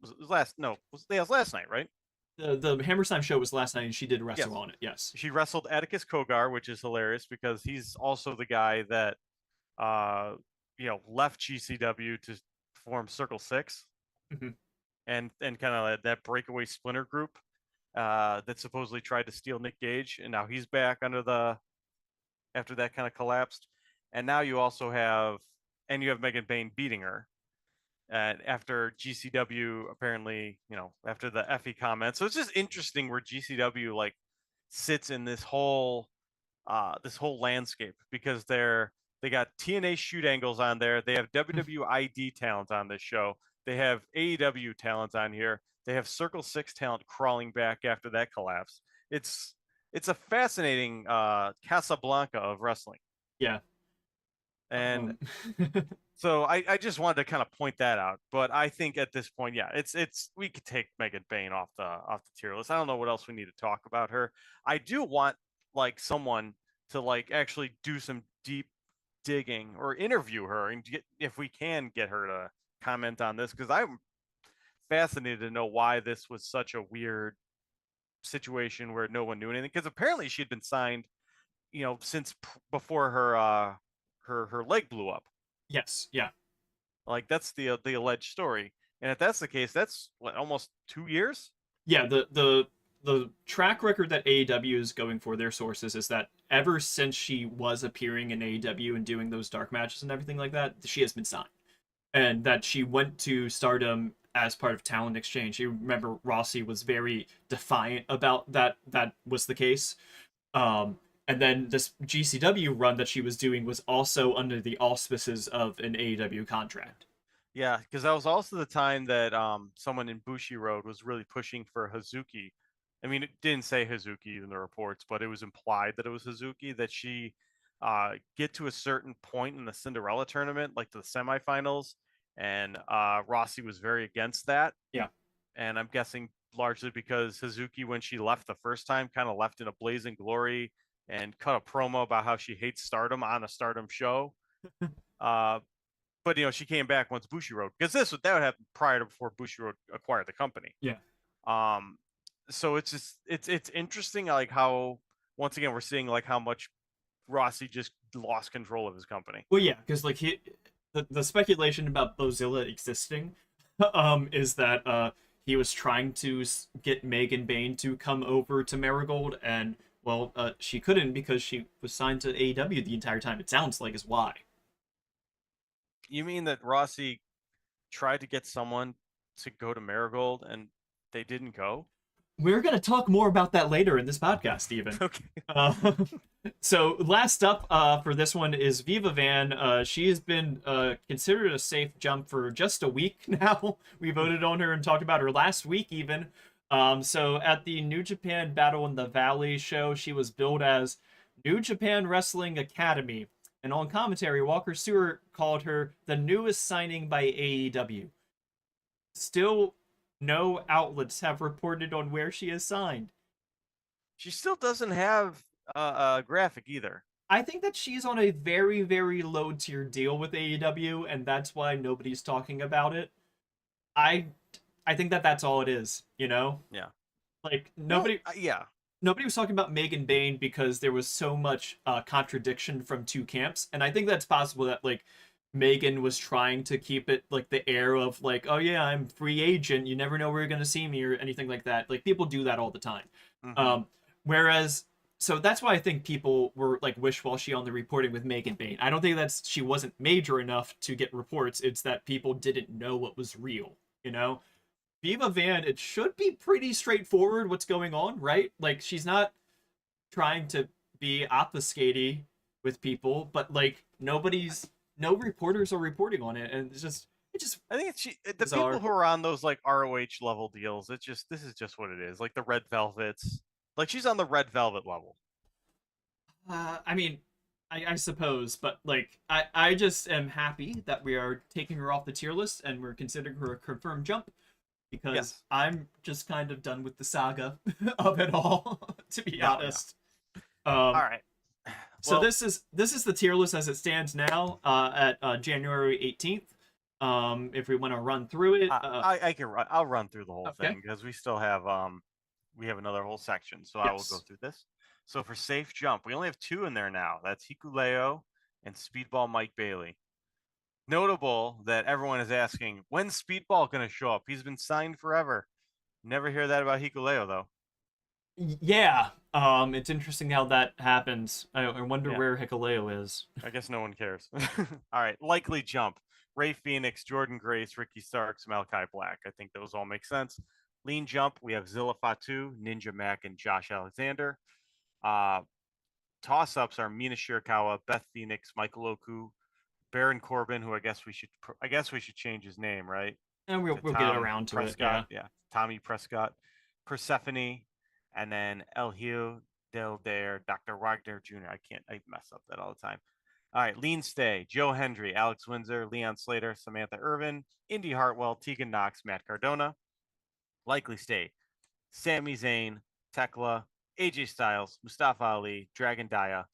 was last night, right? The Hammerstein show was last night, and she did wrestle on it. Yes, she wrestled Atticus Kogar, which is hilarious because he's also the guy that left GCW to form Circle 6 and kind of that breakaway splinter group that supposedly tried to steal Nick Gage, and now he's back after that kind of collapsed. And now you also have Megan Bayne beating her. And after GCW, apparently, after the Effie comment. So it's just interesting where GCW like sits in this whole landscape because they're They got TNA shoot angles on there. They have WWID talent on this show. They have AEW talent on here. They have Circle Six talent crawling back after that collapse. It's it's a fascinating Casablanca of wrestling. Yeah. And Um, so I just wanted to kind of point that out. But I think at this point, yeah, it's we could take Megan Bayne off the tier list. I don't know what else we need to talk about her. I do want like someone to like actually do some deep digging or interview her and get if we can get her to comment on this because I'm fascinated to know why this was such a weird situation where no one knew anything because apparently she'd been signed, since before her leg blew up. yes. Yeah. Like that's the alleged story. And if that's the case, that's what almost 2 years. Yeah. The track record that AEW is going for their sources is that ever since she was appearing in AEW and doing those dark matches and everything like that, she has been signed, and that she went to Stardom as part of talent exchange. You remember Rossi was very defiant about that was the case. And then this GCW run that she was doing was also under the auspices of an AEW contract. Yeah, because that was also the time that someone in Bushi Road was really pushing for Hazuki. I mean, it didn't say Hazuki in the reports, but it was implied that it was Hazuki, that she get to a certain point in the Cinderella tournament, like the semifinals, and Rossi was very against that. Yeah. And I'm guessing largely because Hazuki, when she left the first time, kind of left in a blazing glory and cut a promo about how she hates Stardom on a Stardom show. Uh, but she came back once Bushi Road because that would happen prior to before Bushi Road acquired the company. Yeah. Um, so it's just it's interesting like how once again we're seeing like how much Rossi just lost control of his company. Well, yeah, because like the speculation about Bozilla existing, is that he was trying to get Megan Bayne to come over to Marigold, and well, she couldn't because she was signed to AEW the entire time. It sounds like is why. You mean that Rossi tried to get someone to go to Marigold and they didn't go? We're gonna talk more about that later in this podcast, even. Okay. Uh, so last up for this one is Viva Van. She has been considered a safe jump for just a week now. We voted on her and talked about her last week even. So at the New Japan Battle in the Valley show, she was billed as New Japan Wrestling Academy. And on commentary, Walker Stewart called her the newest signing by AEW. Still, no outlets have reported on where she is signed. She still doesn't have a graphic either. I think that she's on a very, very low tier deal with AEW, and that's why nobody's talking about it. I I think that that's all it is, you know? Yeah. Like Well, yeah. nobody was talking about Megan Bayne because there was so much contradiction from two camps, and I think that's possible that like Megan was trying to keep it like the air of like, oh yeah, I'm free agent, you never know where you're gonna see me or anything like that. Like people do that all the time. Mm-hmm. Whereas so that's why I think people were like wish-washy on the reporting with Megan Bayne. I don't think that's she wasn't major enough to get reports. It's that people didn't know what was real, you know? Viva Van, it should be pretty straightforward what's going on, right? Like she's not trying to be obfuscating with people, but like no reporters are reporting on it, and it just I think the bizarre. people who are on those like ROH level deals. This is just what it is. Like the Red Velvets. Like she's on the Red Velvet level. I mean, I suppose, but like I just am happy that we are taking her off the tier list and we're considering her a confirmed jump because Yes. I'm just kind of done with the saga of it all, to be No, honest. All Um, right. so Well, this is the tier list as it stands now at January 18th. If we want to run through it, I can run. I'll run through the whole okay. thing because we have another whole section, so I will go Yes. through this. So for safe jump, we only have two in there now. That's Hikuleo and Speedball Mike Bailey. Notable that everyone is asking, when's Speedball going to show up? He's been signed forever. Never hear that about Hikuleo though. Yeah. It's interesting how that happens. I wonder Yeah, where Hikuleo is. I guess no one cares. All right, likely jump. Ray Phoenix, Jordan Grace, Ricky Starks, Malachi Black. I think those all make sense. Lean jump, we have Zilla Fatu, Ninja Mac, and Josh Alexander. Uh, toss-ups are Mina Shirakawa, Beth Phoenix, Michael Oku, Baron Corbin, who I guess we should change his name, right? And To we'll get Tom around to it. Prescott. Yeah. Yeah, Tommy Prescott, Persephone, and then El Hijo del Dare, Dr. Wagner Jr. I mess up that all the time. All right, Lean Stay, Joe Hendry, Alex Windsor, Leon Slater, Samantha Irvin, Indy Hartwell, Tegan Knox, Matt Cardona. Likely Stay, Sami Zayn, Tekla, AJ Styles, Mustafa Ali, Dragon Dia,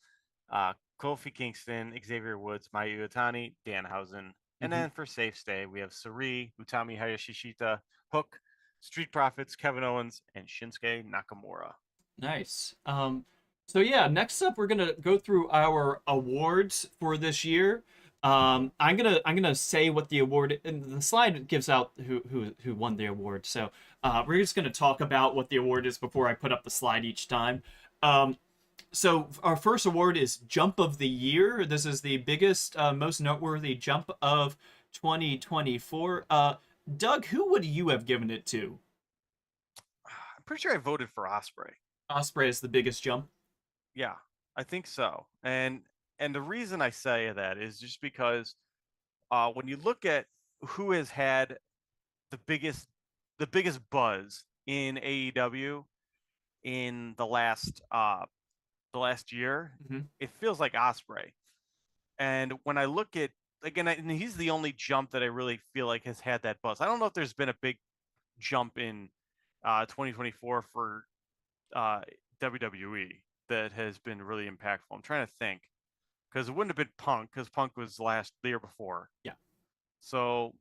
Kofi Kingston, Xavier Woods, Mayu Iwatani, Danhausen. And Hmm. then for safe stay, we have Sari, Utami Hayashishita, Hook, Street Profits, Kevin Owens, and Shinsuke Nakamura. Nice. So yeah, next up we're gonna go through our awards for this year. I'm gonna say what the award, and the slide gives out who won the award. So we're just gonna talk about what the award is before I put up the slide each time. Um, so our first award is Jump of the Year. This is the biggest, most noteworthy jump of 2024. Doug, who would you have given it to? I'm pretty sure I voted for Osprey. Osprey is the biggest jump. Yeah, I think so. And the reason I say that is just because when you look at who has had the biggest the biggest buzz in AEW in the last year, Mhm. it feels like Osprey. And when I look at again, and he's the only jump that I really feel like has had that buzz. I don't know if there's been a big jump in 2024 for uh, WWE that has been really impactful. I'm trying to think because it wouldn't have been Punk because Punk was the year before. Yeah. So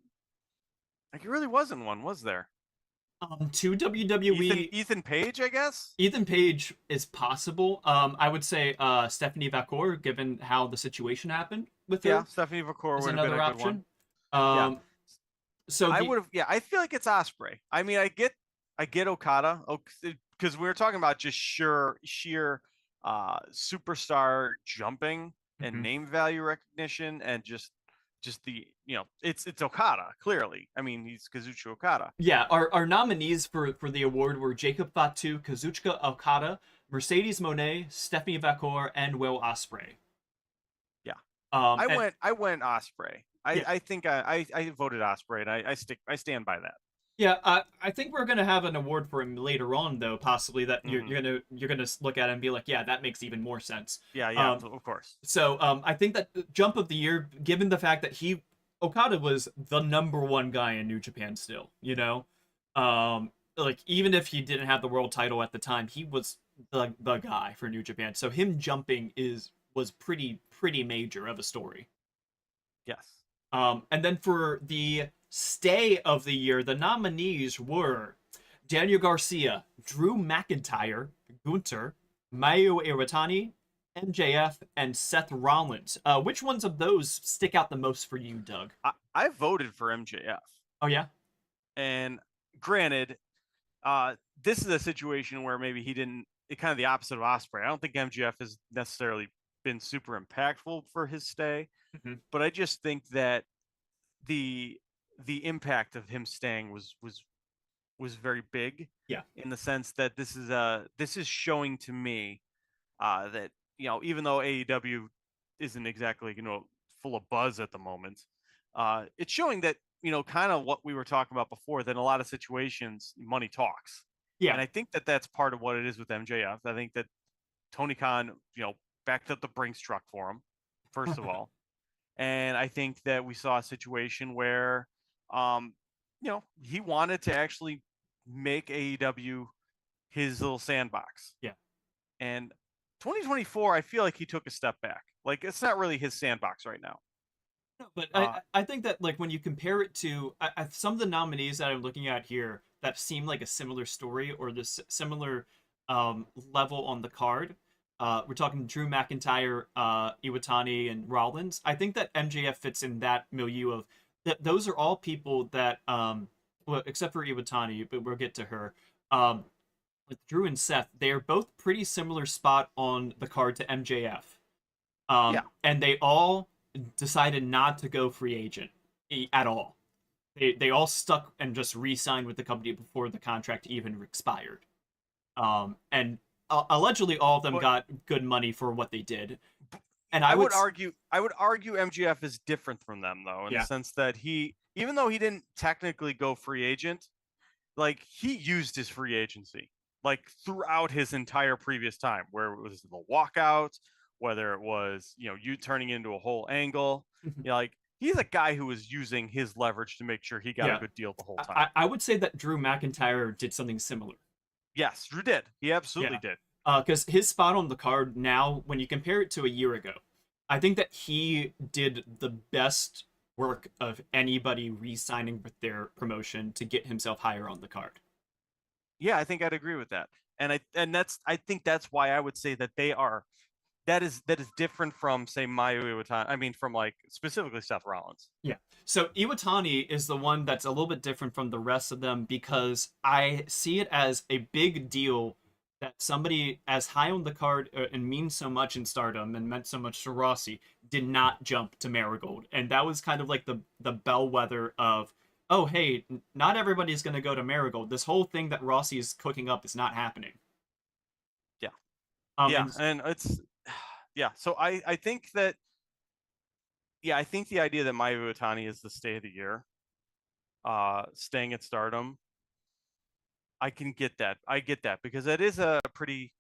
like it really wasn't one, was there? To WWE, Ethan Page, I guess. Ethan Page is possible. I would say Stephanie Vacour, given how the situation happened with Yeah, her, Stephanie Vacour is would have been another a good one. option. Yeah, Um, so I the would have. Yeah, I feel like it's Osprey. I mean, I get Okada because we were talking about just sheer superstar jumping and Mhm. name value recognition and just the it's Okada clearly. I mean, he's Kazuchika Okada. Yeah, our nominees for the award were Jacob Fatu, Kazuchika Okada, Mercedes Monet, Stephanie Vacour, and Will Ospreay. Yeah, And I went Osprey. yeah, I think I voted Osprey and I stand by that. yeah, I think we're gonna have an award for him later on, though, possibly that Hmm. you're gonna look at it and be like, yeah, that makes even more sense. Yeah, Um, of course. so I think that jump of the year, given the fact that Okada was the number one guy in New Japan still, like even if he didn't have the world title at the time, he was the guy for New Japan. So him jumping was pretty major of a story. Yes. And then for the stay of the year, the nominees were Daniel Garcia, Drew McIntyre, Gunther, Mayu Iwatani, MJF, and Seth Rollins. Which ones of those stick out the most for you, Doug? I voted for MJF. Oh yeah. And granted, this is a situation where maybe he didn't. It kind of the opposite of Osprey. I don't think MGF has necessarily been super impactful for his stay, Mhm. but I just think that the the impact of him staying was very big Yeah. in the sense that this is showing to me that even though AEW isn't exactly full of buzz at the moment, it's showing that kind of what we were talking about before, that in a lot of situations money talks, Yeah. and I think that that's part of what it is with MJF. I think that Tony Khan backed up the Brinks truck for him first of all, and I think that we saw a situation where um, he wanted to actually make AEW his little sandbox. Yeah. And 2024, I feel like he took a step back. Like it's not really his sandbox right now. No, but Uh, I think that like when you compare it to some of the nominees that I'm looking at here that seem like a similar story or this similar level on the card. We're talking Drew McIntyre, Iwatani, and Rollins. I think that MJF fits in that milieu of that. Those are all people that, well, except for Iwatani, but we'll get to her. With Drew and Seth, they are both pretty similar spot on the card to MJF. yeah, And they all decided not to go free agent at all. They all stuck and just re-signed with the company before the contract even expired. And allegedly all of them But got good money for what they did, and I would argue MGF is different from them though, in the yeah, sense that even though he didn't technically go free agent, like he used his free agency like throughout his entire previous time, where it was the walkout, whether it was you turning into a whole angle, like he's a guy who was using his leverage to make sure he got a yeah. good deal the whole time. I would say that Drew McIntyre did something similar. Yes, Drew did. He absolutely Yeah, did. because his spot on the card now, when you compare it to a year ago, I think that he did the best work of anybody re-signing with their promotion to get himself higher on the card. Yeah, I think I'd agree with that. I think that's why I would say that that is different from say Mayu Iwatani. I mean, from like specifically Seth Rollins. Yeah. So Iwatani is the one that's a little bit different from the rest of them because I see it as a big deal that somebody as high on the card and means so much in Stardom and meant so much to Rossi did not jump to Marigold, and that was kind of like the bellwether of, oh hey, not everybody's going to go to Marigold. This whole thing that Rossi is cooking up is not happening. Yeah, yeah, And and it's yeah. So I think that I think the idea that Mayu Iwatani is the stay of the year, staying at Stardom, I can get that. I get that because it is a pretty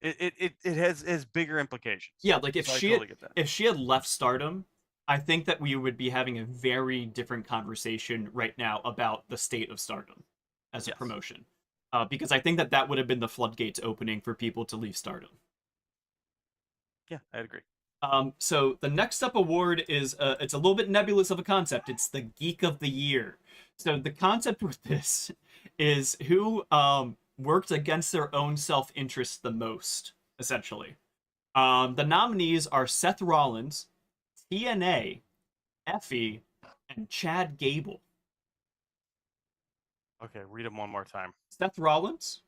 it has bigger implications. yeah, like So I totally get that. if she had left Stardom, I think that we would be having a very different conversation right now about the state of Stardom as a Yes. promotion, because I think that that would have been the floodgates opening for people to leave Stardom. Yeah, I agree. So the next up award is it's a little bit nebulous of a concept. It's the Geek of the Year. So the concept with this is who worked against their own self interest the most, essentially. The nominees are Seth Rollins, TNA, Effie, and Chad Gable. Okay, read them one more time. Seth Rollins,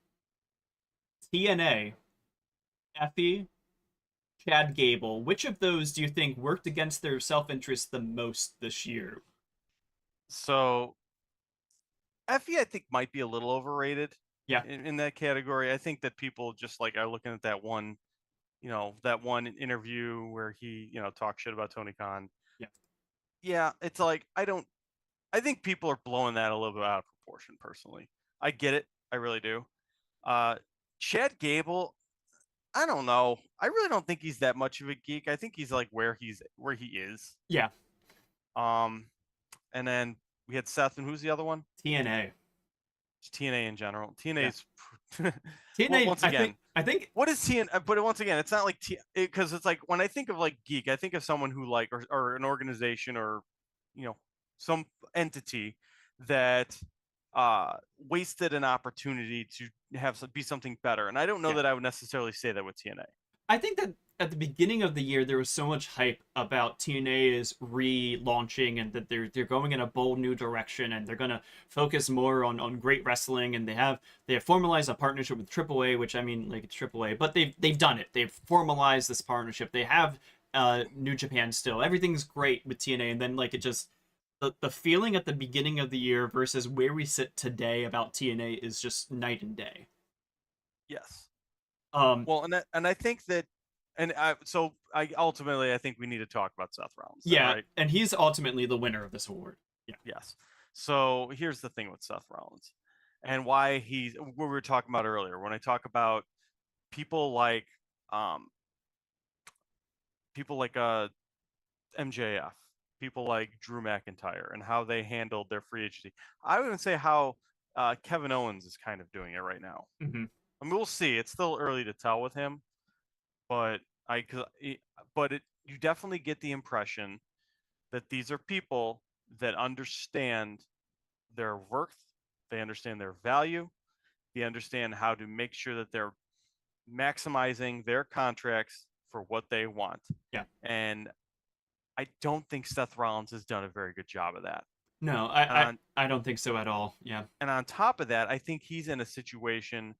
TNA, Effie, Chad Gable. Which of those do you think worked against their self interest the most this year? So Effie, I think, might be a little overrated Yeah, in that category. I think that people just like are looking at that one interview where he, talked shit about Tony Khan. yeah. Yeah, it's like I think people are blowing that a little bit out of proportion. Personally, I get it. I really do. Uh, Chad Gable, I don't know. I really don't think he's that much of a geek. I think he's like where he is. Yeah, Um, and then we had Seth, and who's the other one? TNA. Just TNA in general. Yeah, TNA's well, TNA. once again, I think. what is TNA? But once again, it's not like because it's like when I think of like geek, I think of someone who like or an organization or you know some entity that wasted an opportunity to be something better. And I don't know Yeah, that I would necessarily say that with TNA. I think that at the beginning of the year there was so much hype about TNA is relaunching and that they're going in a bold new direction and they're gonna focus more on great wrestling, and they have formalized a partnership with AAA, which I mean like it's AAA, but they've done it. They've formalized this partnership. They have New Japan still. Everything's great with TNA, and then like it just the feeling at the beginning of the year versus where we sit today about TNA is just night and day. Yes. Um, Well, and I think that, so I ultimately I think we need to talk about Seth Rollins then, yeah, right? and he's ultimately the winner of this award. Yeah. Yes. So here's the thing with Seth Rollins, and why he's what we were talking about earlier. When I talk about people like um people like MJF, people like Drew McIntyre, and how they handled their free agency. I would even say how Kevin Owens is kind of doing it right now. Hmm. I mean, we'll see. It's still early to tell with him, but I, cause it, but it, you definitely get the impression that these are people that understand their worth, they understand their value, they understand how to make sure that they're maximizing their contracts for what they want. Yeah. And I don't think Seth Rollins has done a very good job of that. No, And on I don't think so at all. Yeah. and on top of that, I think he's in a situation.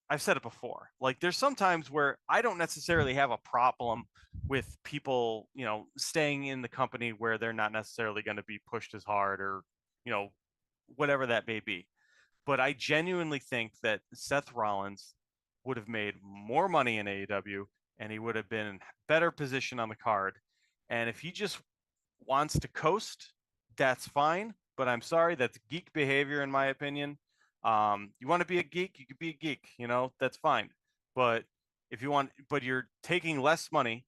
I've said it before. Like there's sometimes where I don't necessarily have a problem with people, staying in the company where they're not necessarily going to be pushed as hard or, you know, whatever that may be. But I genuinely think that Seth Rollins would have made more money in AEW, and he would have been in better position on the card. And if he just wants to coast, that's fine. But I'm sorry, that's geek behavior in my opinion. You want to be a geek, you could be a geek. That's fine. But if you want, but you're taking less money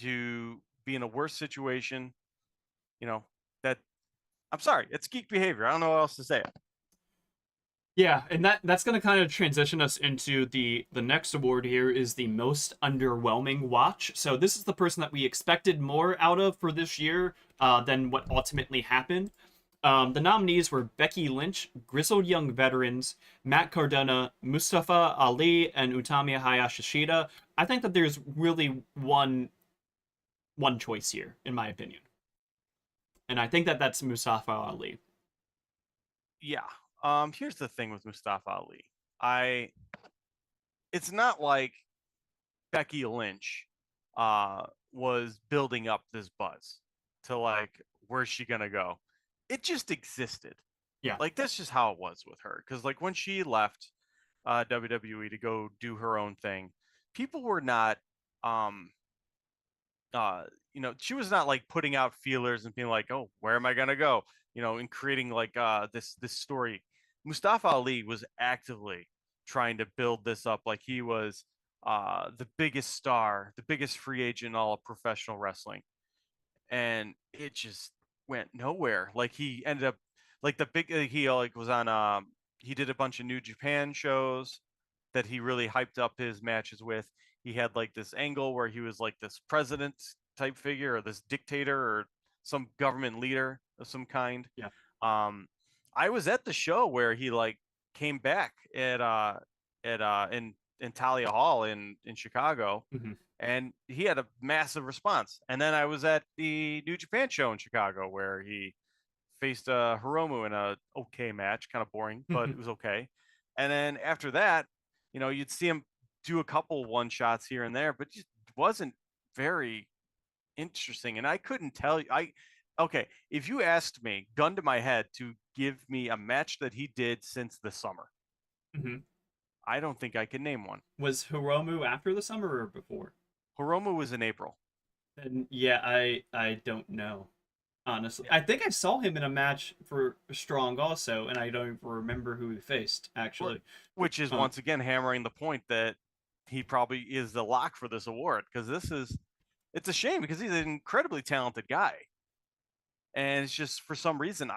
to be in a worse situation. You know that I'm sorry, it's geek behavior. I don't know what else to say. Yeah, and that's going to kind of transition us into the next award here is the most underwhelming watch. So this is the person that we expected more out of for this year than what ultimately happened. The nominees were Becky Lynch, Grizzled Young Veterans, Matt Cardona, Mustafa Ali, and Utami Hayashishita. I think that there's really one choice here, in my opinion, and I think that that's Mustafa Ali. Yeah. Here's the thing with Mustafa Ali. It's not like Becky Lynch was building up this buzz to like where's she gonna go. It just existed. Yeah. Like that's just how it was with her. Because like when she left WWE to go do her own thing, people were not um uh she was not like putting out feelers and being like, oh, where am I gonna go? And creating like this story. Mustafa Ali was actively trying to build this up like he was the biggest star, the biggest free agent in all of professional wrestling. And it just went nowhere. Like he ended up like the big he like was on he did a bunch of New Japan shows that he really hyped up his matches with. He had like this angle where he was like this president type figure or this dictator or some government leader of some kind. Yeah. I was at the show where he like came back in Talia Hall in Chicago, Mm-hmm. and he had a massive response. And then I was at the New Japan show in Chicago where he faced Hiromu in a okay match, kind of boring, but it was okay. And then after that, you'd see him do a couple one shots here and there, but just wasn't very interesting. And I couldn't tell you. Okay, if you asked me, gun to my head, to give me a match that he did since the summer, Mm-hmm. I don't think I can name one. Was Hiromu after the summer or before? Hiromu was in April. And yeah, I don't know. Honestly, I think I saw him in a match for Strong also, and I don't even remember who he faced actually. Which is once again hammering the point that he probably is the lock for this award because it's a shame because he's an incredibly talented guy, and it's just for some reason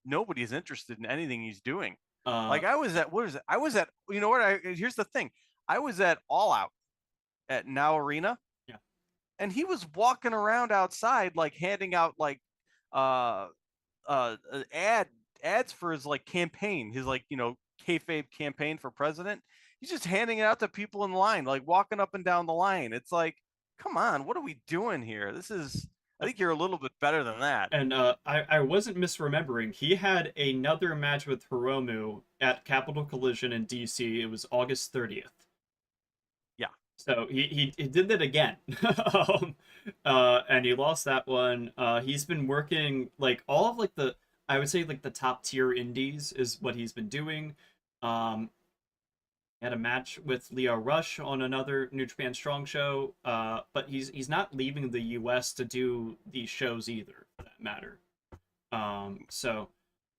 nobody's interested in anything he's doing. Like I was at here's the thing, I was at All Out at Now Arena, yeah, and he was walking around outside like handing out like uh ads for his like campaign, his like kayfabe campaign for president. He's just handing it out to people in line, like walking up and down the line. It's like, come on, what are we doing here? I think you're a little bit better than that. and I wasn't misremembering. He had another match with Hiromu at Capital Collision in DC. It was August 30th. Yeah. So he did that again, and he lost that one. He's been working like all of like I would say like the top tier indies is what he's been doing. Had a match with Leo Rush on another New Japan Strong show, but he's not leaving the U.S. to do these shows either, for that matter. So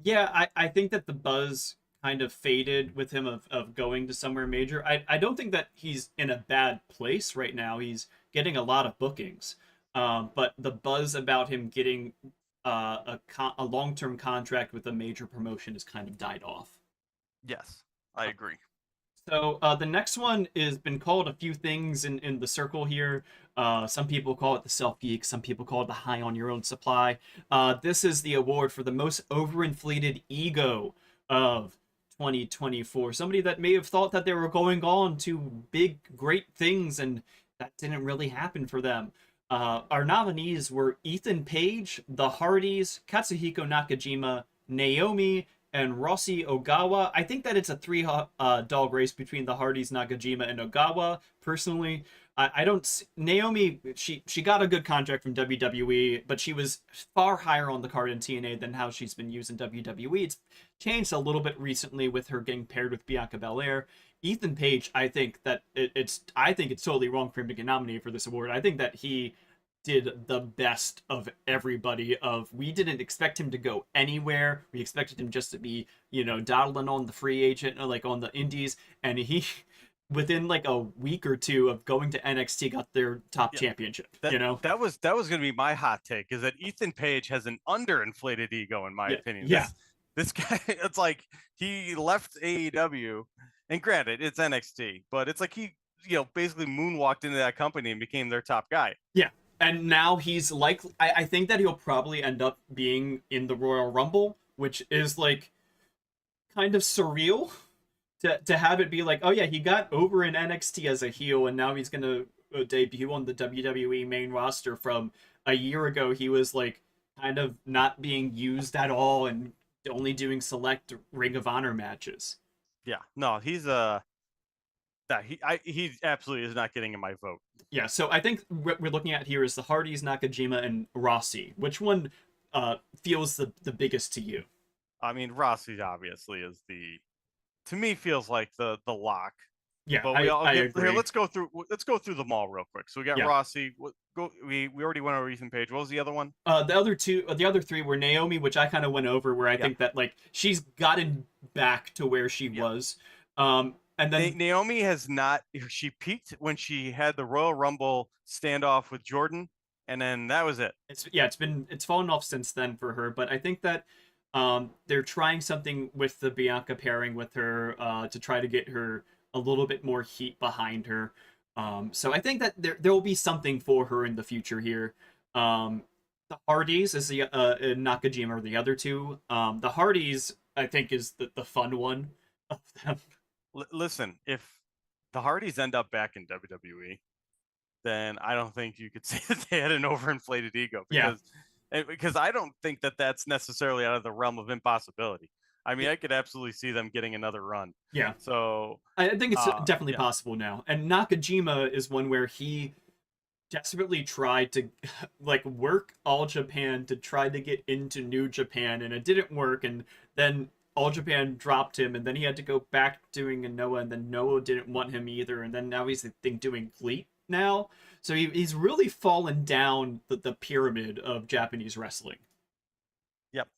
yeah, I think that the buzz kind of faded with him of going to somewhere major. I don't think that he's in a bad place right now. He's getting a lot of bookings, but the buzz about him getting a long-term contract with a major promotion has kind of died off. Yes, I agree. So the next one has been called a few things in the circle here. Some people call it the Self Geek. Some people call it the High on Your Own Supply. This is the award for the most overinflated ego of 2024. Somebody that may have thought that they were going on to big, great things, and that didn't really happen for them. Our nominees were Ethan Page, The Hardys, Katsuhiko Nakajima, Naomi, and Rossi Ogawa. I think that it's a three-dog race between the Hardys, Nakajima, and Ogawa. Personally, I don't. Naomi, she got a good contract from WWE, but she was far higher on the card in TNA than how she's been used in WWE. It's changed a little bit recently with her getting paired with Bianca Belair. Ethan Page, I think that I think it's totally wrong for him to get nominated for this award. I think that he did the best of everybody. Of we didn't expect him to go anywhere. We expected him just to be, dawdling on the free agent, like on the indies, and he within like a week or two of going to NXT got their top Yeah, championship, that was going to be my hot take, is that Ethan Page has an underinflated ego, in my Yeah. opinion. Yeah. This guy, it's like he left AEW, and granted it's NXT, but it's like he basically moonwalked into that company and became their top guy. Yeah. And now he's likely, I think that he'll probably end up being in the Royal Rumble, which is like kind of surreal to have it be like, oh yeah, he got over in NXT as a heel, and now he's gonna debut on the WWE main roster. From a year ago, he was like kind of not being used at all and only doing select Ring of Honor matches. Yeah, no, he's that he absolutely is not getting in my vote. Yeah, so I think what we're looking at here is the Hardys, Nakajima, and Rossi. Which one feels the biggest to you? I mean, Rossi obviously is to me feels like the lock. Yeah, But I agree. Here. Let's go through them all real quick. So we got Yeah. Rossi. We already went over Ethan Page. What was the other one? The other three were Naomi, which I kind of went over, where I Yeah. think that like she's gotten back to where she Yeah. was. And then Naomi has not. She peaked when she had the Royal Rumble standoff with Jordan, and then that was it. it's fallen off since then for her. But I think that they're trying something with the Bianca pairing with her to try to get her a little bit more heat behind her. So I think that there will be something for her in the future here. The Hardys is the Nakajima or the other two. The Hardys I think is the fun one of them. Listen, if the Hardys end up back in WWE, then I don't think you could say that they had an overinflated ego, Yeah. because I don't think that that's necessarily out of the realm of impossibility. I mean, Yeah. I could absolutely see them getting another run. Yeah. So I think it's definitely yeah. possible now. And Nakajima is one where he desperately tried to like work All Japan to try to get into New Japan, and it didn't work. And then All Japan dropped him, and then he had to go back doing a Noah, and then Noah didn't want him either. And then now he's I think doing Fleet now. So he's really fallen down the pyramid of Japanese wrestling. Yep.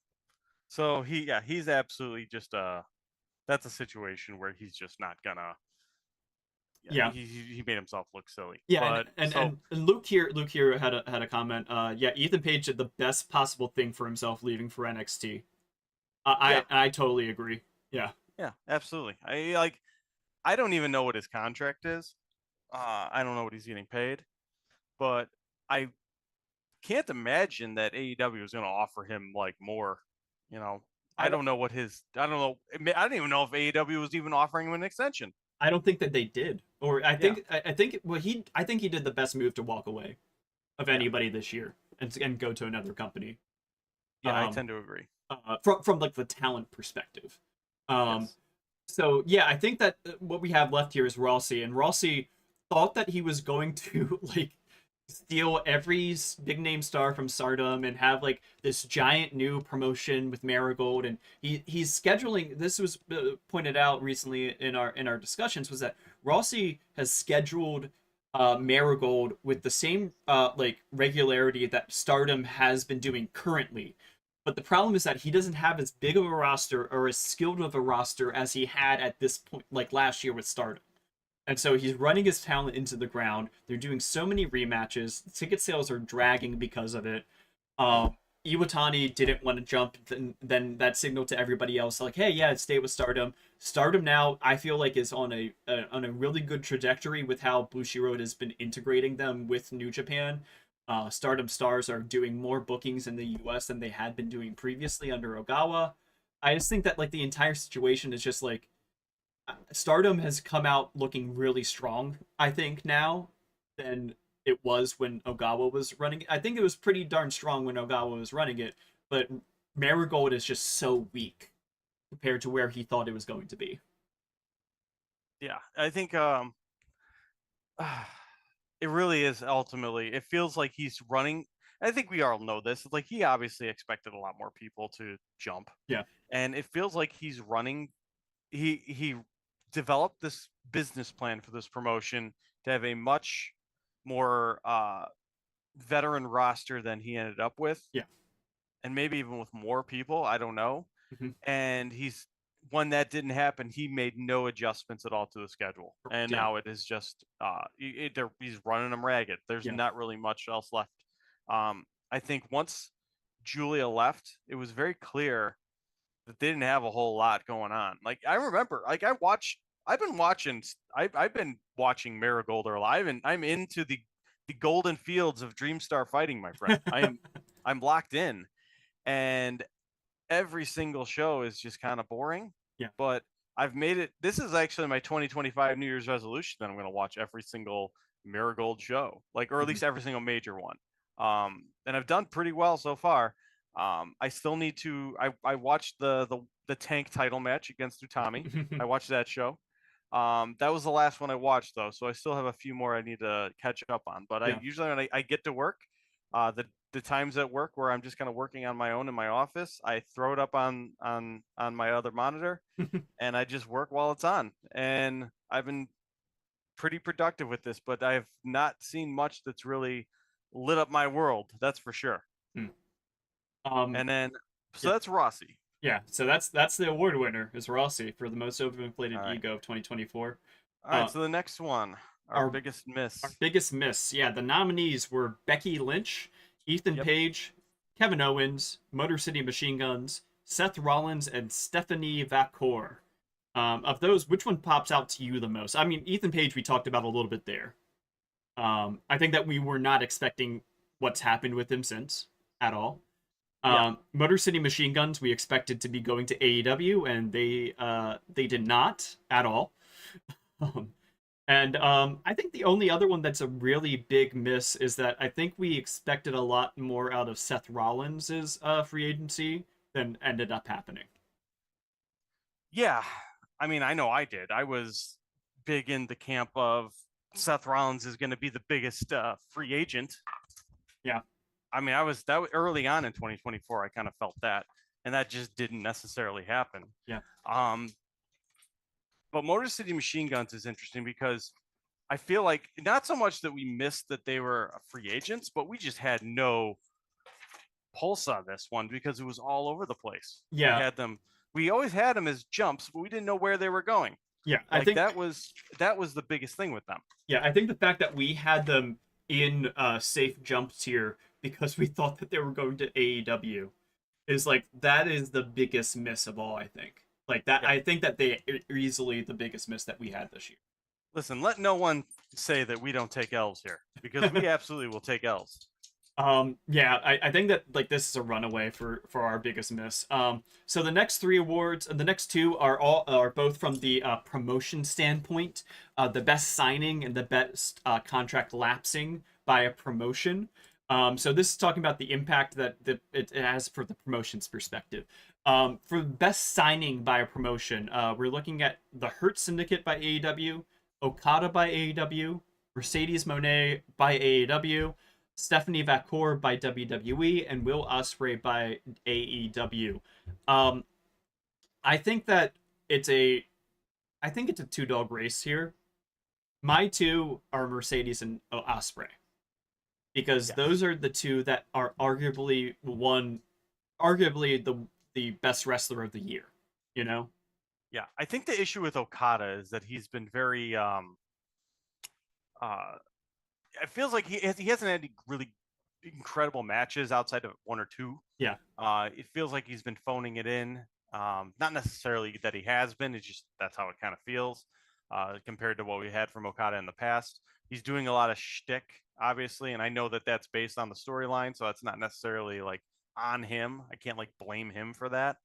So he's absolutely just that's a situation where he's just not gonna. Yeah. He made himself look silly. Yeah, But and Luke here had a comment. Yeah, Ethan Page did the best possible thing for himself leaving for NXT. I totally agree. Yeah. Yeah, absolutely. I don't even know what his contract is. I don't know what he's getting paid, but I can't imagine that AEW is going to offer him like more. I don't know what I don't know. I don't even know if AEW was even offering him an extension. I don't think that they did. Or I think I think he did the best move to walk away of anybody this year and go to another company. Yeah, I tend to agree. From like the talent perspective. Yes. So yeah, I think that what we have left here is Rossi, and Rossi thought that he was going to like steal every big name star from Stardom and have like this giant new promotion with Marigold, and he's scheduling. This was pointed out recently in our discussions, was that Rossi has scheduled Marigold with the same like regularity that Stardom has been doing currently. But the problem is that he doesn't have as big of a roster or as skilled of a roster as he had at this point, like last year with Stardom. And so he's running his talent into the ground. They're doing so many rematches. Ticket sales are dragging because of it. Iwatani didn't want to jump. Then that signaled to everybody else, like, hey, yeah, stay with Stardom. Stardom now, I feel like, is on a really good trajectory with how Bushiroad has been integrating them with New Japan. Stardom stars are doing more bookings in the U.S. than they had been doing previously under Ogawa. I just think that like the entire situation is just like Stardom has come out looking really strong, I think, now than it was when Ogawa was running it. I think it was pretty darn strong when Ogawa was running it, but Marigold is just so weak compared to where he thought it was going to be. Yeah, I think it really is. Ultimately, it feels like he's running. I think we all know this. Like, he obviously expected a lot more people to jump. Yeah. And it feels like he's running. He developed this business plan for this promotion to have a much more veteran roster than he ended up with, Yeah. and maybe even with more people. I don't know. Hmm. And when that didn't happen, he made no adjustments at all to the schedule, and Yeah. now it is just he's running them ragged. There's Yeah. not really much else left. I think once Julia left, it was very clear that they didn't have a whole lot going on. Like I remember, like I've been watching Marigold Live, and I'm into the golden fields of Dreamstar fighting, my friend. I'm locked in, and every single show is just kind of boring. Yeah. But I've made it. This is actually my 2025 New Year's resolution that I'm going to watch every single Marigold show, like, or at Hmm. least every single major one. And I've done pretty well so far. I still need to. I watched the Tank title match against Utami. I watched that show. That was the last one I watched though, so I still have a few more I need to catch up on. But I Yeah. usually when I get to work, the times at work where I'm just kind of working on my own in my office, I throw it up on my other monitor, and I just work while it's on. And I've been pretty productive with this, but I've not seen much that's really lit up my world. That's for sure. Mm. Um, And then so yeah. that's Rossi. Yeah. So that's the award winner is Rossi for the most All overinflated right. ego of 2024. All right. Uh, So the next one, our our biggest our miss. biggest miss. Yeah, the nominees were Becky Lynch, Ethan Yep. Page, Kevin Owens, Motor City Machine Guns, Seth Rollins, and Stephanie Vacour. Of those, which one pops out to you the most? I mean, Ethan Page we talked about a little bit there. I think that we were not expecting what's happened with him since at all. Yeah. Motor City Machine Guns we expected to be going to AEW, and they did not at all. Um, and I think the only other one that's a really big miss is that I think we expected a lot more out of Seth Rollins' free agency than ended up happening. Yeah. I mean, I know I did. I was big in the camp of Seth Rollins is going to be the biggest free agent. Yeah. I mean, I was that early on in 2024. I kind of felt that, and that just didn't necessarily happen. Yeah. Um, but Motor City Machine Guns is interesting because I feel like not so much that we missed that they were free agents, but we just had no pulse on this one because it was all over the place. Yeah. We always had them as jumps, but we didn't know where they were going. Yeah. Like that was the biggest thing with them. I think the fact that we had them in safe jump tier because we thought that they were going to AEW is like that is the biggest miss of all. I think like that. Yeah. I think that they are easily the biggest miss that we had this Listen, let no one say that we don't take L's here because we year. absolutely will take L's. I think that like this is a runaway for our biggest miss. So the next three awards, the next two are both from the promotion standpoint. The best signing and the best contract lapsing by a promotion. So this is talking about the impact that it has for the promotion's perspective. For best signing by a promotion, we're looking at the Hurt Syndicate by AEW, Okada by AEW, Mercedes Moné by AEW, Stephanie Vacour by WWE, and Will Ospreay by AEW. Um, I think that it's a I think it's a two dog race here. My two are Mercedes and Ospreay because Yes. those are the two that are arguably the best wrestler of the year. You know? Yeah. I think the issue with Okada is that he's been very uh it feels like he hasn't had any really incredible matches outside of one or two. Yeah. It feels like he's been phoning it in. Not necessarily that he has been. It's just that's how it kind of feels compared to what we had from Okada in the past. He's doing a lot of shtick, obviously, and I know that that's based on the storyline, so that's not necessarily like on him. I can't like blame him for that.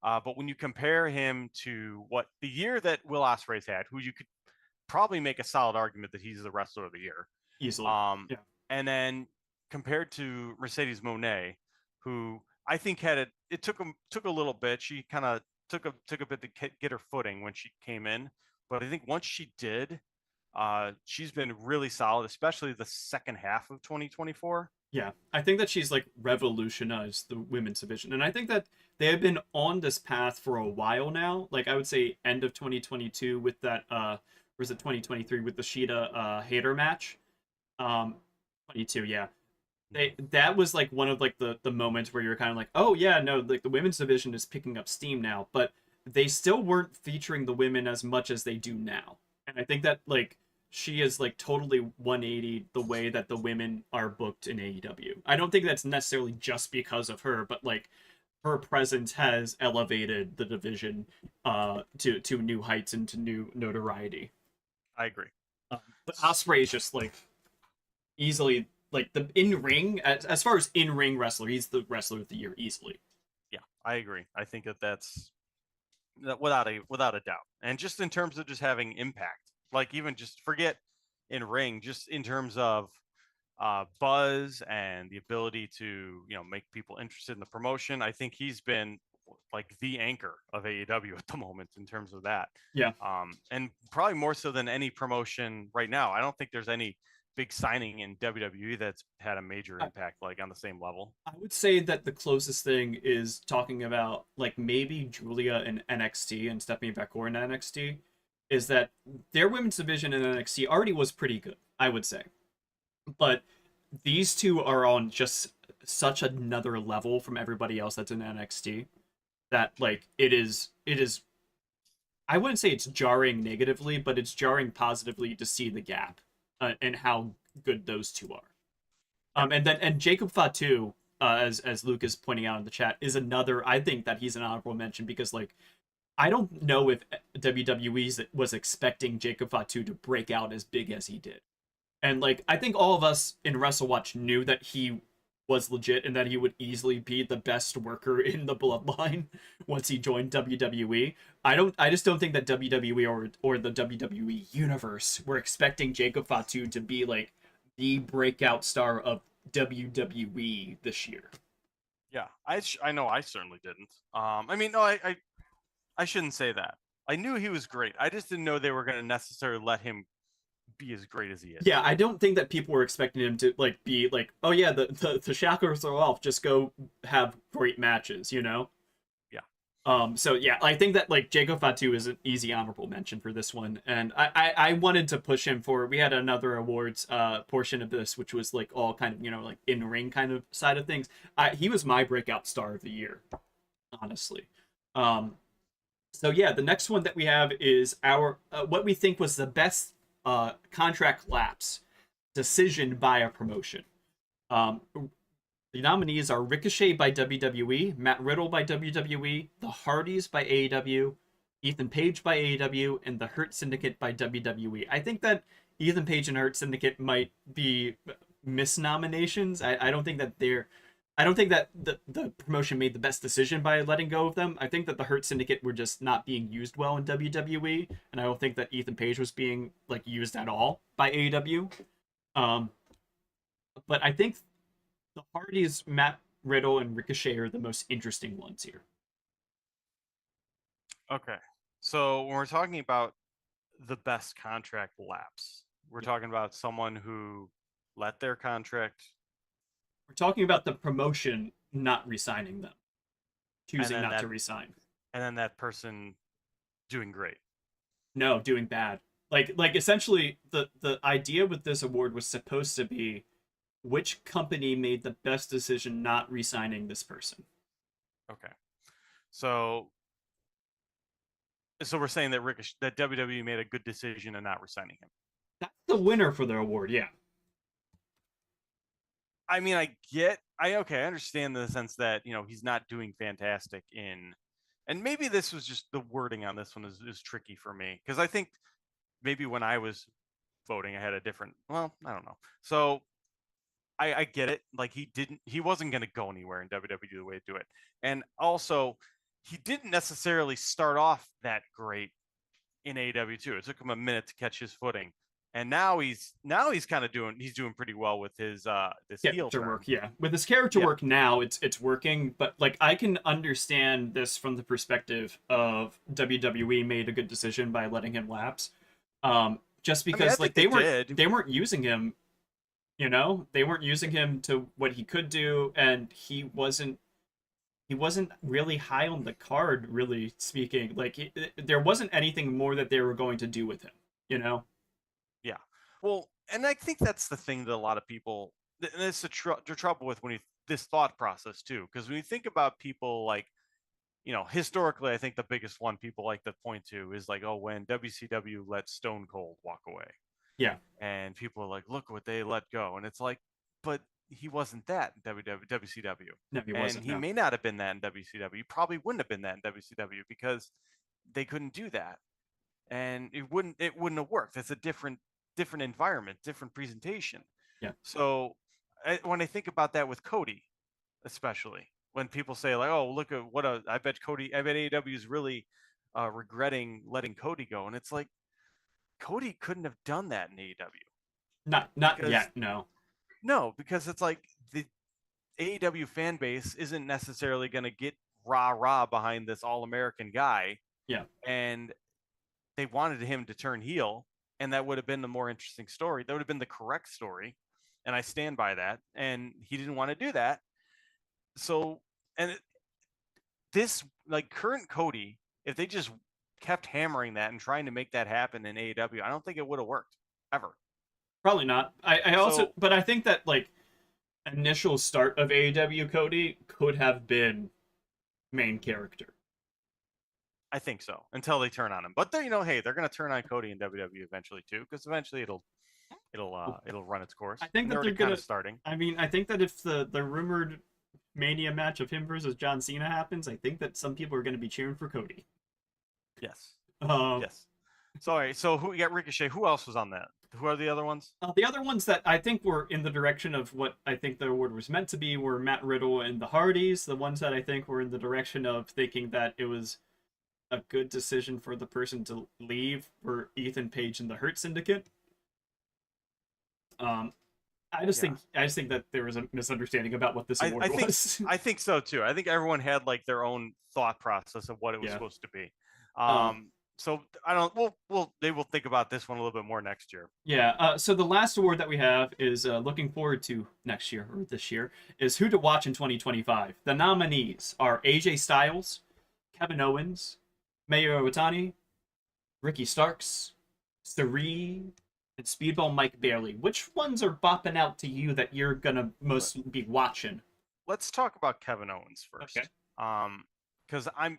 But when you compare him to what the year that Will Ospreay's had, who you could probably make a solid argument that he's the wrestler of the year, Easily. um, Yeah. and then compared to Mercedes Moné, who I think it took a little bit. She kind of took a bit to get her footing when she came in, but I think once she did, she's been really solid, especially the second half of 2024. Yeah, I think that she's like revolutionized the women's division, and I think that they have been on this path for a while now. Like I would say, end of 2022 with that, or is it 2023 with the Sheeta Hater match? 22, yeah. That was like one of like the moments where you're kind of like, oh yeah, no, like the women's division is picking up steam now, but they still weren't featuring the women as much as they do now. And I think that like she is like totally 180 the way that the women are booked in AEW. I don't think that's necessarily just because of her, but like her presence has elevated the division to new heights and to new notoriety. I agree. But Osprey is just like easily like the in ring as far as in ring wrestler, he's the wrestler of the year easily. Yeah, I agree. I think that's without a doubt. And just in terms of just having impact, like even just forget in ring, just in terms of buzz and the ability to make people interested in the promotion. I think he's been like the anchor of AEW at the moment in terms of that. Yeah. And probably more so than any promotion right now. I don't think there's any big signing in WWE that's had a major impact like on the same level. I would say that the closest thing is talking about like maybe Julia in NXT and Stephanie Beckor in NXT is that their women's division in NXT already was pretty good, I would say. But these two are on just such another level from everybody else that's in NXT that like it is I wouldn't say it's jarring negatively, but it's jarring positively to see the gap and how good those two are. Yeah. And Jacob Fatu, as Luke is pointing out in the chat, is another. I think that he's an honorable mention because like I don't know if WWE was expecting Jacob Fatu to break out as big as he did, and like I think all of us in WrestleWatch knew that he was legit and that he would easily be the best worker in the bloodline once he joined WWE. I just don't think that WWE or the WWE universe were expecting Jacob Fatu to be like the breakout star of WWE this year. Yeah, I know I certainly didn't. I mean, no, I shouldn't say that. I knew he was great. I just didn't know they were going to necessarily let him be as great as he is. Yeah, I don't think that people were expecting him to like be like, oh yeah, the shackles are off, just go have great matches, you know? Yeah. So yeah, I think that like Jacob Fatu is an easy honorable mention for this one, and I wanted to push him for. We had another awards portion of this, which was like all kind of like in ring kind of side of things. He was my breakout star of the year, honestly. Um, so yeah, the next one that we have is our what we think was the best contract lapse decision by a promotion. Um, the nominees are Ricochet by WWE, Matt Riddle by WWE, The Hardys by AEW, Ethan Page by AEW, and The Hurt Syndicate by WWE. I think that Ethan Page and Hurt Syndicate might be misnominations. I don't think that I don't think that the promotion made the best decision by letting go of them. I think that the Hurt Syndicate were just not being used well in WWE, and I don't think that Ethan Page was being like used at all by AEW. Um, but I think the Hardys, Matt Riddle, and Ricochet are the most interesting ones here. Okay. So when we're talking about the best contract lapse, we're talking about someone who let their contract. We're talking about the promotion not resigning them, choosing not to resign, and then that person doing great. No, doing bad. Like essentially, the idea with this award was supposed to be which company made the best decision not resigning this person. Okay. So we're saying that that WWE made a good decision in not resigning him. That's the winner for the award, yeah. I mean, I understand in the sense that he's not doing fantastic in, and maybe this was just the wording on this one is tricky for me because I think maybe when I was voting, I had a different. Well, I don't know. So I get it. Like he wasn't going to go anywhere in WWE the way to do it, and also he didn't necessarily start off that great in AEW too. It took him a minute to catch his footing. And now he's kind of doing pretty well with his this heel turn. Work. Yeah, with his character work now, it's working. But like I can understand this from the perspective of WWE made a good decision by letting him lapse, just because like they weren't using him You know, they weren't using him to what he could do, and he wasn't really high on the card, really speaking. Like there wasn't anything more that they were going to do with him. You know? Yeah. Well, and I think that's the thing that a lot of people, and it's the trouble with when you this thought process too, because when you think about people like, historically, I think the biggest one people like to point to is like, oh, when WCW let Stone Cold walk away, Yeah. and people are like, look what they let go, and it's like, but he wasn't that in WCW, No, he and wasn't. he No. may not have been that in WCW. He probably wouldn't have been that in WCW because they couldn't do that, and it wouldn't have worked. It's a different environment, different presentation. Yeah. So when I think about that with Cody, especially when people say like, "Oh, look at I bet AEW is really regretting letting Cody go," and it's like Cody couldn't have done that in AEW Not because yet. No. no, because it's like the AEW fan base isn't necessarily going to get rah rah behind this all American guy, Yeah. and they wanted him to turn heel, and that would have been the more interesting story. That would have been the correct story, and I stand by that. And he didn't want to do that, so and this like current Cody, if they just kept hammering that and trying to make that happen in AEW, I don't think it would have worked ever. Probably not. I also, So but I think that like initial start of AEW Cody could have been main character. I think so until they turn on him. But hey, they're going to turn on Cody in WWE eventually too, because eventually it'll run its course, I think and they're that already they're kind of gonna. starting. I mean, I think that if the rumored Mania match of him versus John Cena happens, I think that some people are going to be cheering for Cody. Yes, Um, yes. Sorry. So who you got? Ricochet. Who else was on that? Who are the other ones? the other ones that I think were in the direction of what I think the award was meant to be were Matt Riddle and the Hardys. The ones that I think were in the direction of thinking that it was a good decision for the person to leave were Ethan Page and the Hurt Syndicate. Um, Yeah. I just think that there was a misunderstanding about what this I, award I think was. I think so too. I think everyone had like their own thought process of what it was Yeah. supposed to be. Um, So I don't. They will think about this one a little bit more next year. yeah. So the last award that we have is looking forward to next year or this year is who to watch in 2025. The nominees are AJ Styles, Kevin Owens, Mayo Iwatani, Ricky Starks, Sari, and Speedball Mike Bailey. Which ones are bopping out to you that you're gonna most be watching? Let's talk about Kevin Owens Okay. first. Because I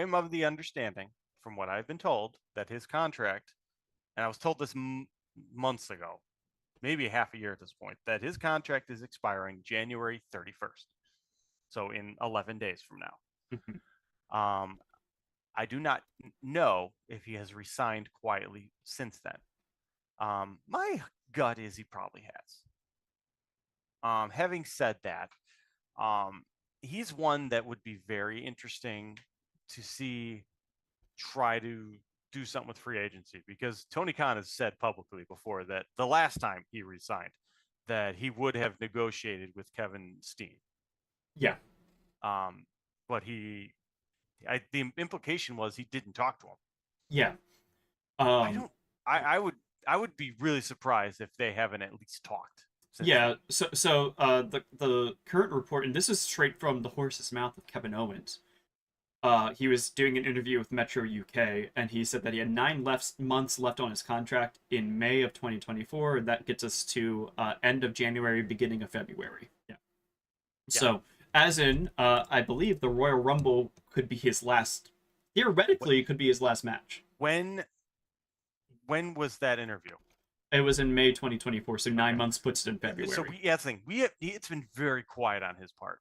am of the understanding from what I've been told that his contract, and I was told this months ago, maybe half a year at this point, that his contract is expiring January 31st. So in 11 days from now. Um, I do not know if he has resigned quietly since then. My gut is he probably has. Having said that, um, he's one that would be very interesting to see try to do something with free agency, because Tony Khan has said publicly before that the last time he resigned that he would have negotiated with Kevin Steen. Yeah. Um, but the implication was he didn't talk to him. Yeah. I Um, don't. I would be really surprised if they haven't at least talked since then. yeah. The current report, and this is straight from the horse's mouth of Kevin Owens. He was doing an interview with Metro UK, and he said that he had months left on his contract in May of 2024, and that gets us to end of January, beginning of February. Yeah. Yeah. So, as in, I believe the Royal Rumble could be his last. Theoretically, it could be his last match. When was that interview? It was in May 2024, so 9 months puts it in So February. that's the thing. It's been very quiet on his part,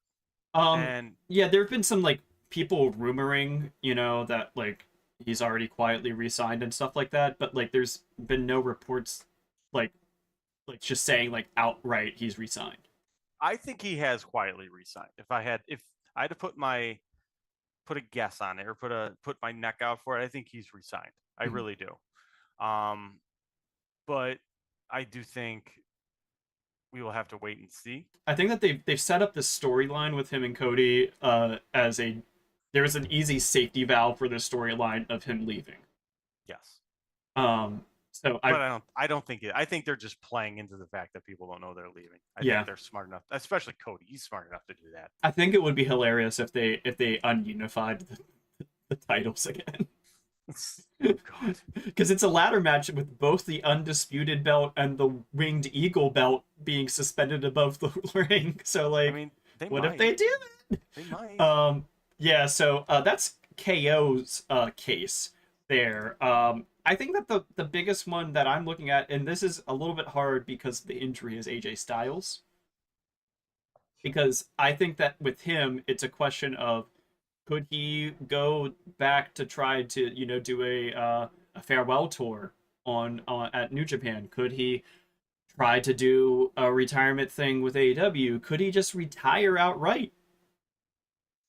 Um, and yeah, there have been some like people rumoring, that like he's already quietly resigned and stuff like that, but like there's been no reports like just saying like outright he's resigned. I think he has quietly resigned. If I had to put a guess on it, or put my neck out for it, I think he's resigned. I Mhm. really do. Um, but I do think we will have to wait and see. I think that they've set up this storyline with him and Cody as a there was an easy safety valve for the storyline of him leaving. Yes. Um, So But I don't think it. I think they're just playing into the fact that people don't know they're leaving. I yeah, think they're smart enough, especially Cody. He's smart enough to do that. I think it would be hilarious if they ununified the titles again. Oh God. Because it's a ladder match with both the undisputed belt and the winged eagle belt being suspended above the ring. So I like, mean, they what if might. they do They it? might. Yeah. So that's KO's case there. I think that the biggest one that I'm looking at, and this is a little bit hard because the injury is AJ Styles. Because I think that with him, it's a question of could he go back to try to do a farewell tour on at New Japan? Could he try to do a retirement thing with AEW? Could he just retire outright?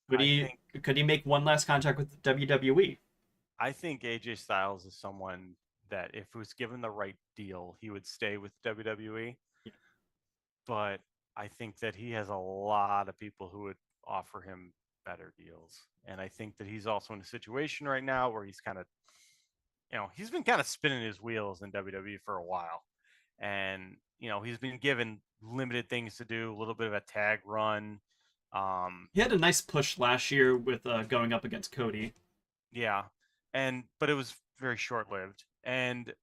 Could I he think could he make one last contract with WWE? I think AJ Styles is someone that if he was given the right deal, he would stay with WWE. But I think that he has a lot of people who would offer him better deals. And I think that he's also in a situation right now where he's kind of, he's been kind of spinning his wheels in WWE for a while. And, he's been given limited things to do, a little bit of a tag run. He had a nice push last year with going up against Cody. Yeah. But it was very short lived. And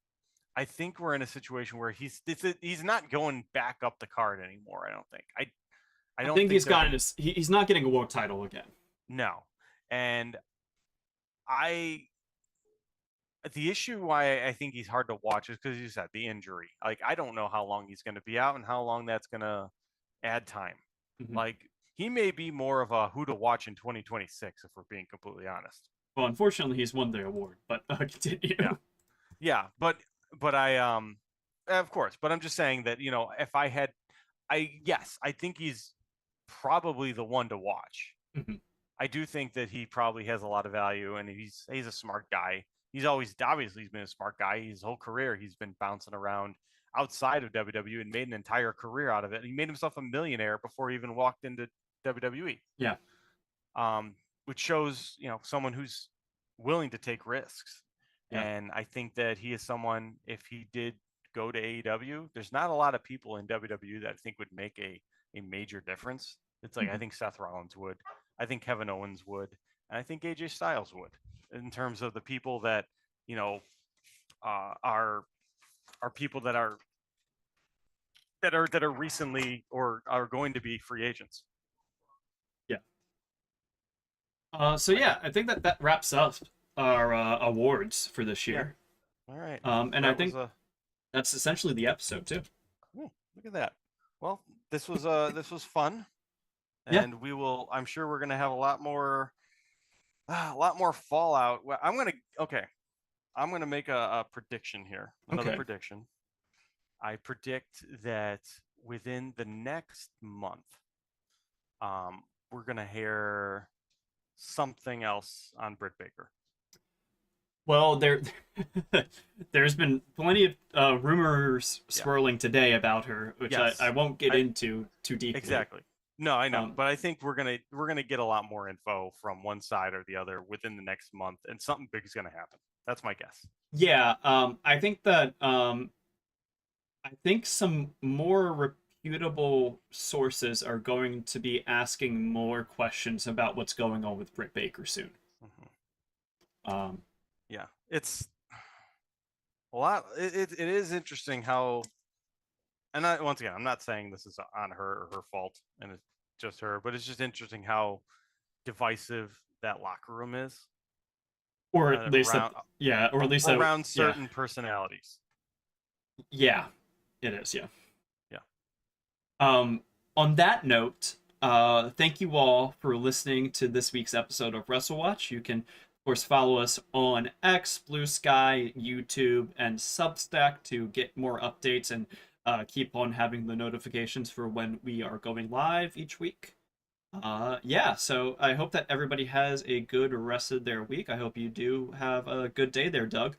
I think we're in a situation where he's not going back up the card anymore. I don't think. I I don't think think he's they're gotten gonna, his, he's not getting a world title again. no. And I the issue why I think he's hard to watch is because you said the injury. Like I don't know how long he's going to be out and how long that's going to add time. Mhm. Like he may be more of a who to watch in 2026 if we're being completely honest. Well, unfortunately, he's won the award, but continue. Yeah. Yeah, but I of course, but I'm just saying that, if I had yes, I think he's probably the one to watch. Mhm. I do think that he probably has a lot of value and he's a smart guy. He's always obviously he's been a smart guy. His whole career he's been bouncing around outside of WWE and made an entire career out of it. He made himself a millionaire before he even walked into WWE. Yeah. Which shows, someone who's willing to take risks. Yeah. And I think that he is someone, if he did go to AEW, there's not a lot of people in WWE that I think would make a major difference. It's like, I Mhm. think Seth Rollins would. I think Kevin Owens would. And I think AJ Styles would, in terms of the people that, are people that are recently or are going to be free agents. Yeah. So yeah, I think that wraps up our awards for this Yeah. year. All right. And I That was think that's essentially the episode too. look at that. Well, this was fun. Yeah. And I'm sure we're gonna have a lot more fallout. Well, I'm gonna make a prediction here. Another Okay. prediction. I predict that within the next month, we're gonna hear something else on Britt Baker. Well, there's been plenty of rumors Yeah. swirling today about her, which Yes. I won't get into too deeply. Exactly. No, I know, but I think we're gonna get a lot more info from one side or the other within the next month, and something big is gonna happen. That's my guess. Yeah. I think that I think some more reputable sources are going to be asking more questions about what's going on with Britt Baker soon. Um, Yeah, it's a lot. It is interesting how, and once again, I'm not saying this is on her or her fault, and it's just her, but it's just interesting how divisive that locker room is or at least around yeah, or at least that, around yeah, certain personalities. yeah, it is, yeah. Yeah. On that note, thank you all for listening to this week's episode of WrestleWatch. You can, of course, follow us on X, Blue Sky, YouTube, and Substack to get more updates and keep on having the notifications for when we are going live each week. Yeah, so I hope that everybody has a good rest of their week. I hope you do have a good day there, Doug.